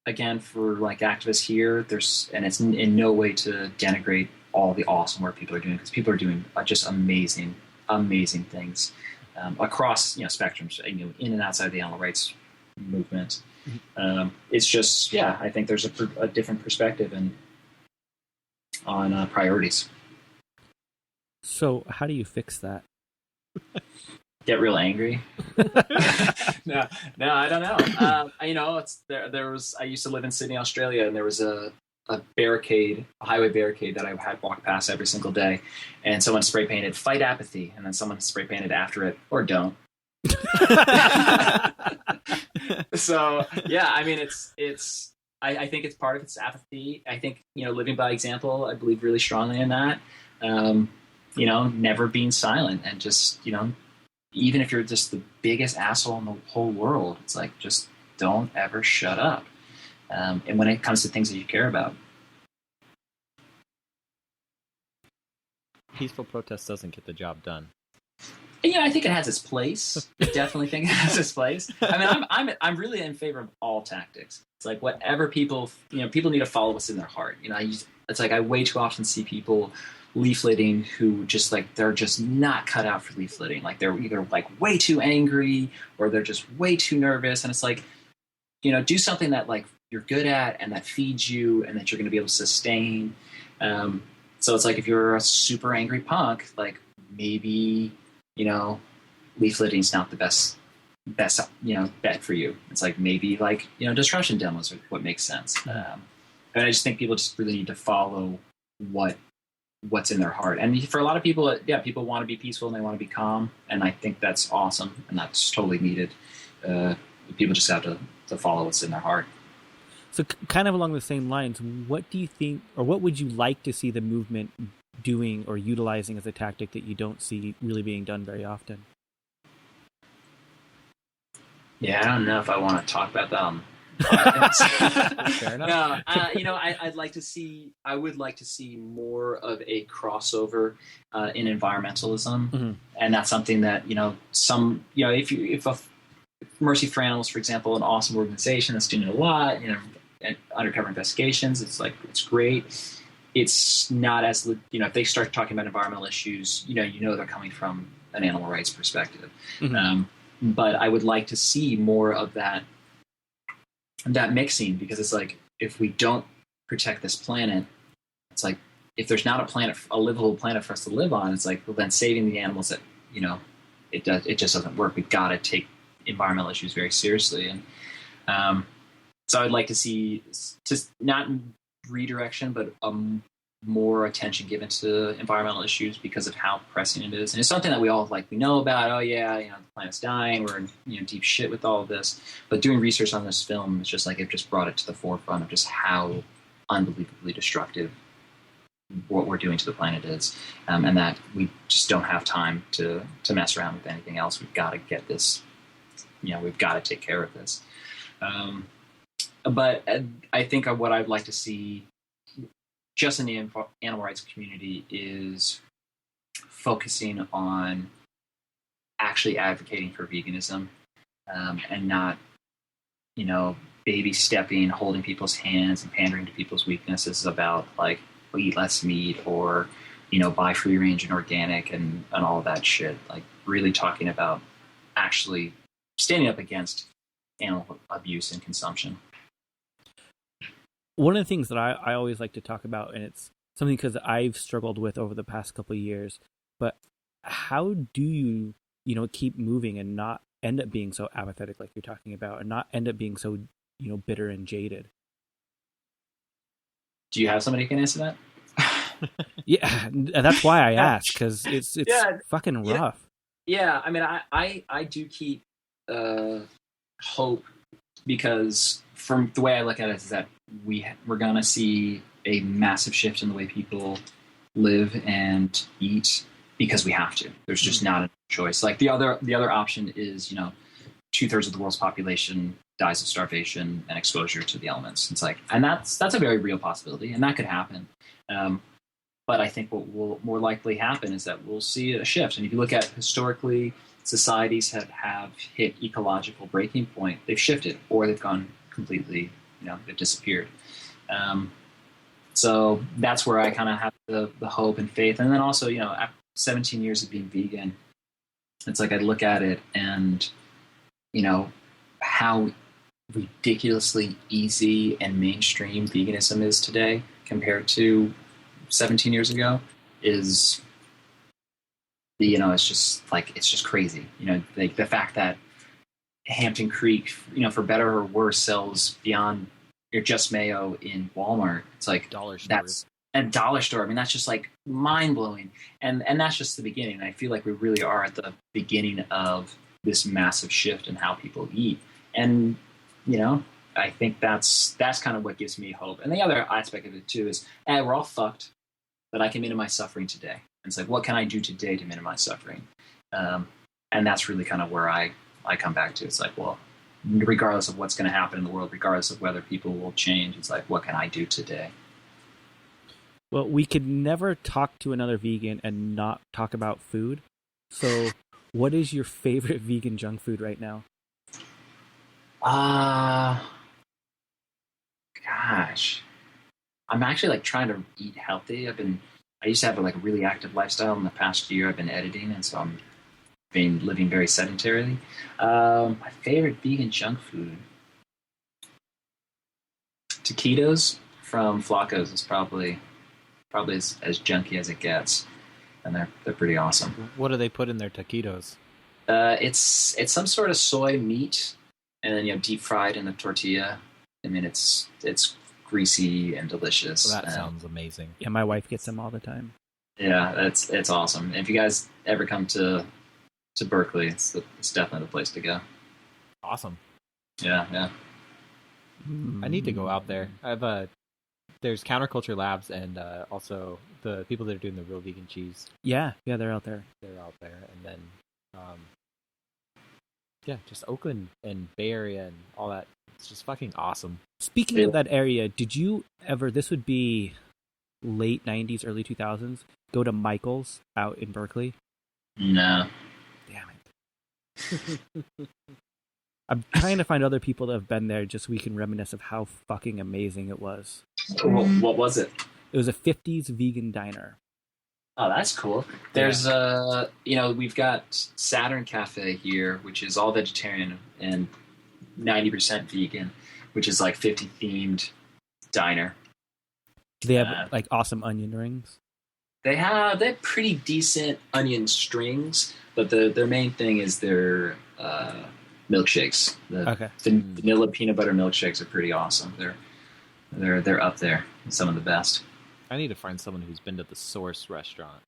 again, for like activists here, it's in no way to denigrate all the awesome work people are doing, because people are doing just amazing things across, you know, spectrums, you know, in and outside the animal rights movement. It's just, I think there's a different perspective on priorities. So how do you fix that? Get real angry? No, I don't know. You know, I used to live in Sydney, Australia, and there was a highway barricade that I had walked past every single day, and someone spray painted "Fight Apathy," and then someone spray painted after it, "Or don't." So I mean, I think it's part of its apathy. I think, you know, living by example, I believe really strongly in that. You know, never being silent, and just, you know, even if you're just the biggest asshole in the whole world, it's like, just don't ever shut up. And when it comes to things that you care about. Peaceful protest doesn't get the job done. Yeah, I think it has its place. I definitely think it has its place. I mean, I'm really in favor of all tactics. It's like whatever people need to follow what's in their heart. You know, it's like I way too often see people leafleting who just like, they're just not cut out for leafleting. Like they're either like way too angry or they're just way too nervous. And it's like, you know, do something that like you're good at and that feeds you and that you're going to be able to sustain. So it's like if you're a super angry punk, like maybe, you know, leafleting is not the best, you know, bet for you. It's like maybe like, you know, destruction demos are what makes sense. And I just think people just really need to follow what's in their heart. And for a lot of people, people want to be peaceful and they want to be calm. And I think that's awesome. And that's totally needed. People just have to follow what's in their heart. So kind of along the same lines, what do you think, or what would you like to see the movement doing or utilizing as a tactic that you don't see really being done very often? Yeah, I don't know if I want to talk about that. Fair enough. No, you know, I would like to see more of a crossover in environmentalism, and that's something that, you know, if Mercy for Animals, for example, an awesome organization that's doing a lot, you know, and undercover investigations, it's great. It's not as, you know, if they start talking about environmental issues, you know they're coming from an animal rights perspective. But I would like to see more of that mixing, because it's like, if we don't protect this planet, it's like, if there's not a livable planet for us to live on, it's like, well, then saving the animals, that, you know, it just doesn't work. We've got to take environmental issues very seriously. And so I'd like to see just not redirection, but more attention given to environmental issues because of how pressing it is. And it's something that we all we know about. Oh yeah, you know, the planet's dying. We're in, you know, deep shit with all of this. But doing research on this film, it's just like, it just brought it to the forefront of just how unbelievably destructive what we're doing to the planet is. And that we just don't have time to mess around with anything else. We've got to get this, you know, we've got to take care of this. But I think what I'd like to see just in the animal rights community is focusing on actually advocating for veganism, and not, you know, baby stepping, holding people's hands and pandering to people's weaknesses about like, eat less meat, or, you know, buy free range and organic and all of that shit. Like really talking about actually standing up against animal abuse and consumption. One of the things that I always like to talk about, and it's something because I've struggled with over the past couple of years, but how do you know, keep moving and not end up being so apathetic like you're talking about, and not end up being so, you know, bitter and jaded? Do you have somebody who can answer that? Yeah, that's why I asked, because it's fucking rough. Yeah, I mean, I do keep hope, because from the way I look at it is that we're gonna see a massive shift in the way people live and eat, because we have to. There's just not a choice. Like the other option is, 2/3 of the world's population dies of starvation and exposure to the elements. It's like, and that's a very real possibility, and that could happen. But I think what will more likely happen is that we'll see a shift. And if you look at historically, societies have hit ecological breaking point. They've shifted, or they've gone completely, they've disappeared. So that's where I kind of have the hope and faith. And then also, after 17 years of being vegan, it's like I look at it and, how ridiculously easy and mainstream veganism is today compared to 17 years ago is, it's just crazy. Like the fact that Hampton Creek, for better or worse, sells beyond your Just Mayo in Walmart. It's like dollar store. That's a dollar store. I mean, that's just like mind blowing. And that's just the beginning. I feel like we really are at the beginning of this massive shift in how people eat. And, I think that's kind of what gives me hope. And the other aspect of it too is, we're all fucked, but I can minimize suffering today. And it's like, what can I do today to minimize suffering? And that's really kind of where I come back to. It's like, well, regardless of what's going to happen in the world, regardless of whether people will change, it's like, what can I do today? Well, we could never talk to another vegan and not talk about food. So what is your favorite vegan junk food right now? Gosh, I'm actually trying to eat healthy. I used to have a really active lifestyle. In the past year, I've been editing, and so I'm been living very sedentarily. My favorite vegan junk food, taquitos from Flacco's, is probably as junky as it gets, and they're pretty awesome. What do they put in their taquitos? It's some sort of soy meat, and then deep fried in the tortilla. I mean, it's greasy and delicious. Well, that sounds amazing. Yeah, my wife gets them all the time. Yeah, it's awesome. If you guys ever come to Berkeley, it's definitely the place to go. Awesome. Yeah. I need to go out there. There's Counterculture Labs and also the people that are doing the real vegan cheese. Yeah, they're out there. And then, just Oakland and Bay Area and all that. It's just fucking awesome. Speaking of that area, did you ever, this would be late 90s, early 2000s, go to Michael's out in Berkeley? No. Damn it. I'm trying to find other people that have been there just so we can reminisce of how fucking amazing it was. What was it? It was a 50s vegan diner. Oh, that's cool. There's we've got Saturn Cafe here, which is all vegetarian and 90% vegan, which is 50 themed diner. Do they have awesome onion rings? They have pretty decent onion strings, but their main thing is their milkshakes. The vanilla peanut butter milkshakes are pretty awesome. They're up there, some of the best. I need to find someone who's been to the Source restaurant.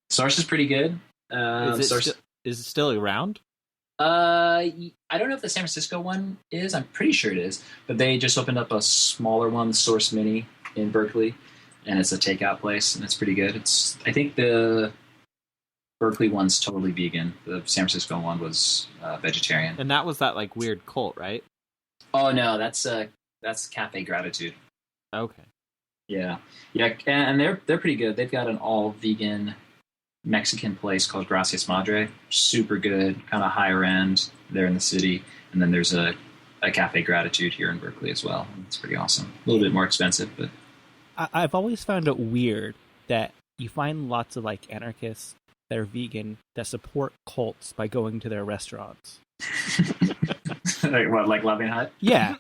Source is pretty good. Is it still around? I don't know if the San Francisco one is. I'm pretty sure it is. But they just opened up a smaller one, the Source Mini, in Berkeley, and it's a takeout place, and it's pretty good. I think the Berkeley one's totally vegan. The San Francisco one was vegetarian. And that was that weird cult, right? Oh no, that's Cafe Gratitude. Okay. Yeah, and they're pretty good. They've got an all vegan Mexican place called Gracias Madre. Super good, kind of higher end there in the city. And then there's a Cafe Gratitude here in Berkeley as well. It's pretty awesome. A little bit more expensive, but I've always found it weird that you find lots of anarchists that are vegan that support cults by going to their restaurants. Like Loving Hut? Yeah.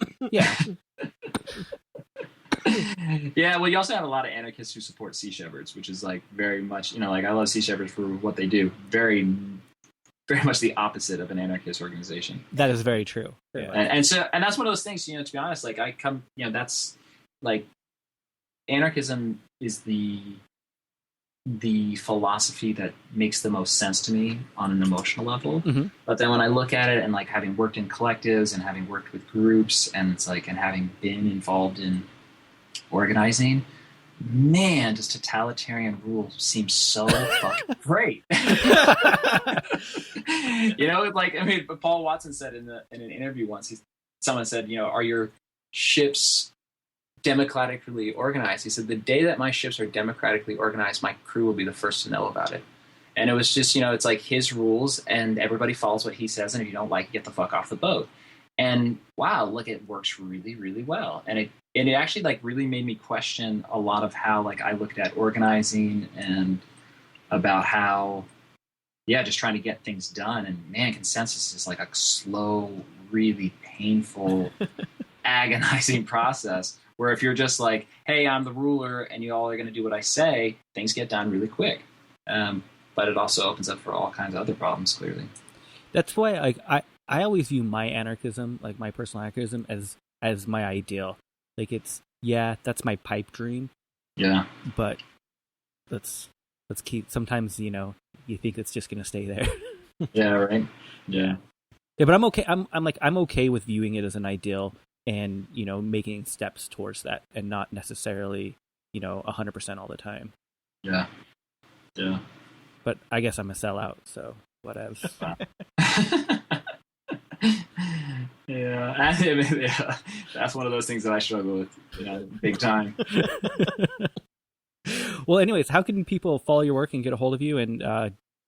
Yeah, well, you also have a lot of anarchists who support Sea Shepherds, which is very much, I love Sea Shepherds for what they do. Very, very much the opposite of an anarchist organization. That is very true. Yeah. And that's one of those things, to be honest, that's anarchism is the the philosophy that makes the most sense to me on an emotional level. Mm-hmm. But then when I look at it and like having worked in collectives and having worked with groups and it's like, and having been involved in organizing, man, does totalitarian rule seem so fucking great. You know, like, I mean, but Paul Watson said in an interview once, someone said, you know, are your ships democratically organized? He said, the day that my ships are democratically organized, my crew will be the first to know about it. And it was just, you know, it's like his rules and everybody follows what he says. And if you don't like it, get the fuck off the boat. And wow, look, it works really, really well. And it actually like really made me question a lot of how like I looked at organizing and about how, yeah, just trying to get things done. And man, consensus is like a slow, really painful, agonizing process where if you're just like, hey, I'm the ruler and you all are going to do what I say, things get done really quick. But it also opens up for all kinds of other problems, clearly. That's why like I always view my anarchism, like my personal anarchism, as my ideal. Like it's, yeah, that's my pipe dream. Yeah. But let's keep, sometimes, you know, you think it's just going to stay there. Yeah, right. Yeah. Yeah, but I'm okay. I'm okay with viewing it as an ideal and, you know, making steps towards that and not necessarily, you know, 100% all the time. Yeah. Yeah. But I guess I'm a sellout, so whatever. Yeah. I mean, yeah, that's one of those things that I struggle with, you know, big time. Well, anyways, how can people follow your work and get a hold of you? And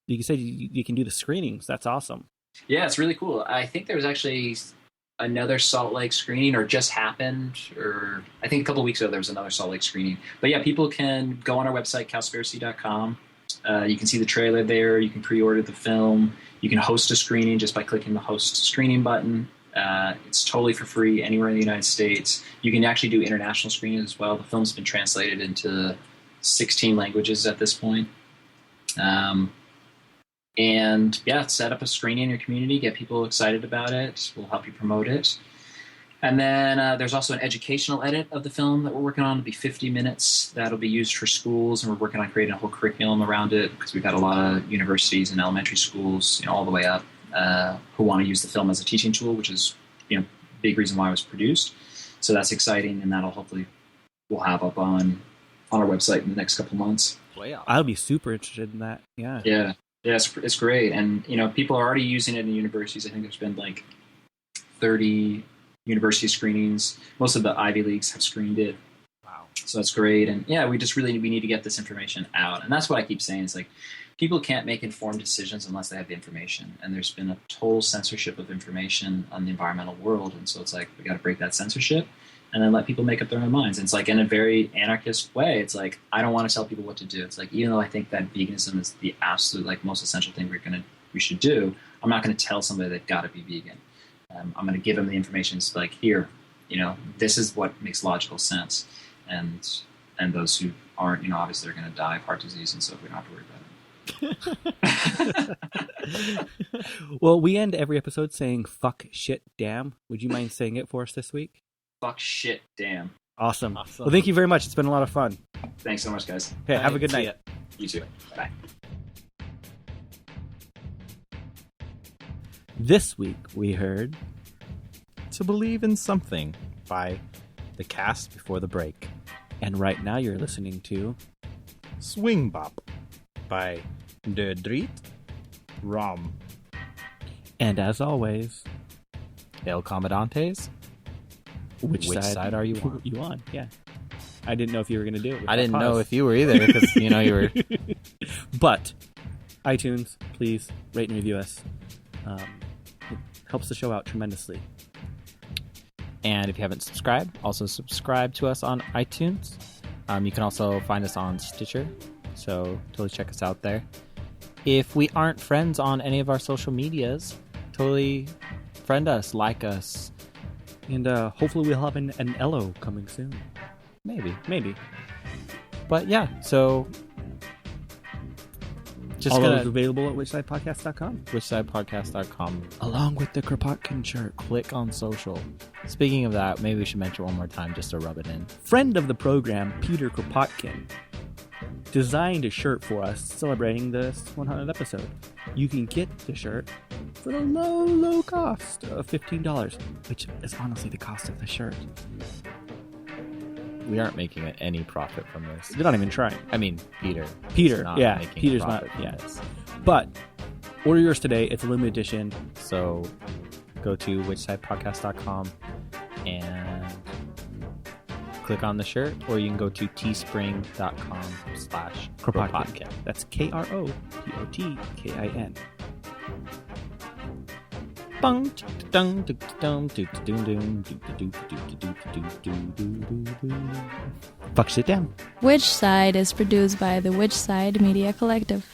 you said you can do the screenings. That's awesome. Yeah, it's really cool. I think there was actually another Salt Lake screening, or just happened, or I think a couple of weeks ago there was another Salt Lake screening. But yeah, people can go on our website, cowspiracy.com. You can see the trailer there. You can pre-order the film. You can host a screening just by clicking the host screening button. It's totally for free anywhere in the United States. You can actually do international screenings as well. The film's been translated into 16 languages at this point. And yeah, set up a screening in your community, get people excited about it. We'll help you promote it. And then there's also an educational edit of the film that we're working on. It'll be 50 minutes. That'll be used for schools, and we're working on creating a whole curriculum around it because we've got a lot of universities and elementary schools, you know, all the way up, who want to use the film as a teaching tool, which is, you know, big reason why it was produced. So that's exciting, and that'll hopefully we'll have up on our website in the next couple months. Wow. I'll be super interested in that. Yeah. Yeah. Yeah, it's great. And, you know, people are already using it in universities. I think there's been like 30 university screenings. Most of the Ivy Leagues have screened it. Wow. So that's great. And yeah, we need to get this information out. And that's what I keep saying. It's like people can't make informed decisions unless they have the information. And there's been a total censorship of information on the environmental world. And so it's like we got to break that censorship and then let people make up their own minds. And it's like in a very anarchist way, it's like I don't want to tell people what to do. It's like even though I think that veganism is the absolute like most essential thing we should do, I'm not going to tell somebody they've got to be vegan. I'm going to give them the information. It's like, here, you know, this is what makes logical sense. And those who aren't, you know, obviously they're going to die of heart disease, and so we don't have to worry about it. Well, we end every episode saying "fuck, shit, damn." Would you mind saying it for us this week? Fuck, shit, damn. Awesome. Well, thank you very much. It's been a lot of fun. Thanks so much, guys. Okay, have a good night. You too. Bye. This week we heard To Believe in Something by The Cast Before the Break. And right now you're listening to Swing Bop by De Driet Rom. And as always, El Comandantes. Which side are you on? You on? Yeah. I didn't know if you were going to do it. I didn't know if you were either, because, you know, you were... But, iTunes, please rate and review us. It helps the show out tremendously. And if you haven't subscribed, also subscribe to us on iTunes. You can also find us on Stitcher, so totally check us out there. If we aren't friends on any of our social medias, totally friend us, like us. And hopefully we'll have an Elo coming soon. Maybe. But yeah, so... Just all those available at whichsidepodcast.com. Whichsidepodcast.com. Along with the Kropotkin shirt. Click on social. Speaking of that, maybe we should mention one more time just to rub it in. Friend of the program, Peter Kropotkin. designed a shirt for us celebrating this 100th episode. You can get the shirt for the low cost of $15, which is honestly the cost of the shirt. We aren't making any profit from this. They're not even trying. I mean, Peter. Peter, not yeah. making Peter's profit not, from yeah. this. But order yours today. It's a limited edition. So go to whichsidepodcast.com and click on the shirt, or you can go to teespring.com/Kropotkin. That's KROPOTKIN. Fuck shit down. Which Side is produced by the Which Side Media Collective.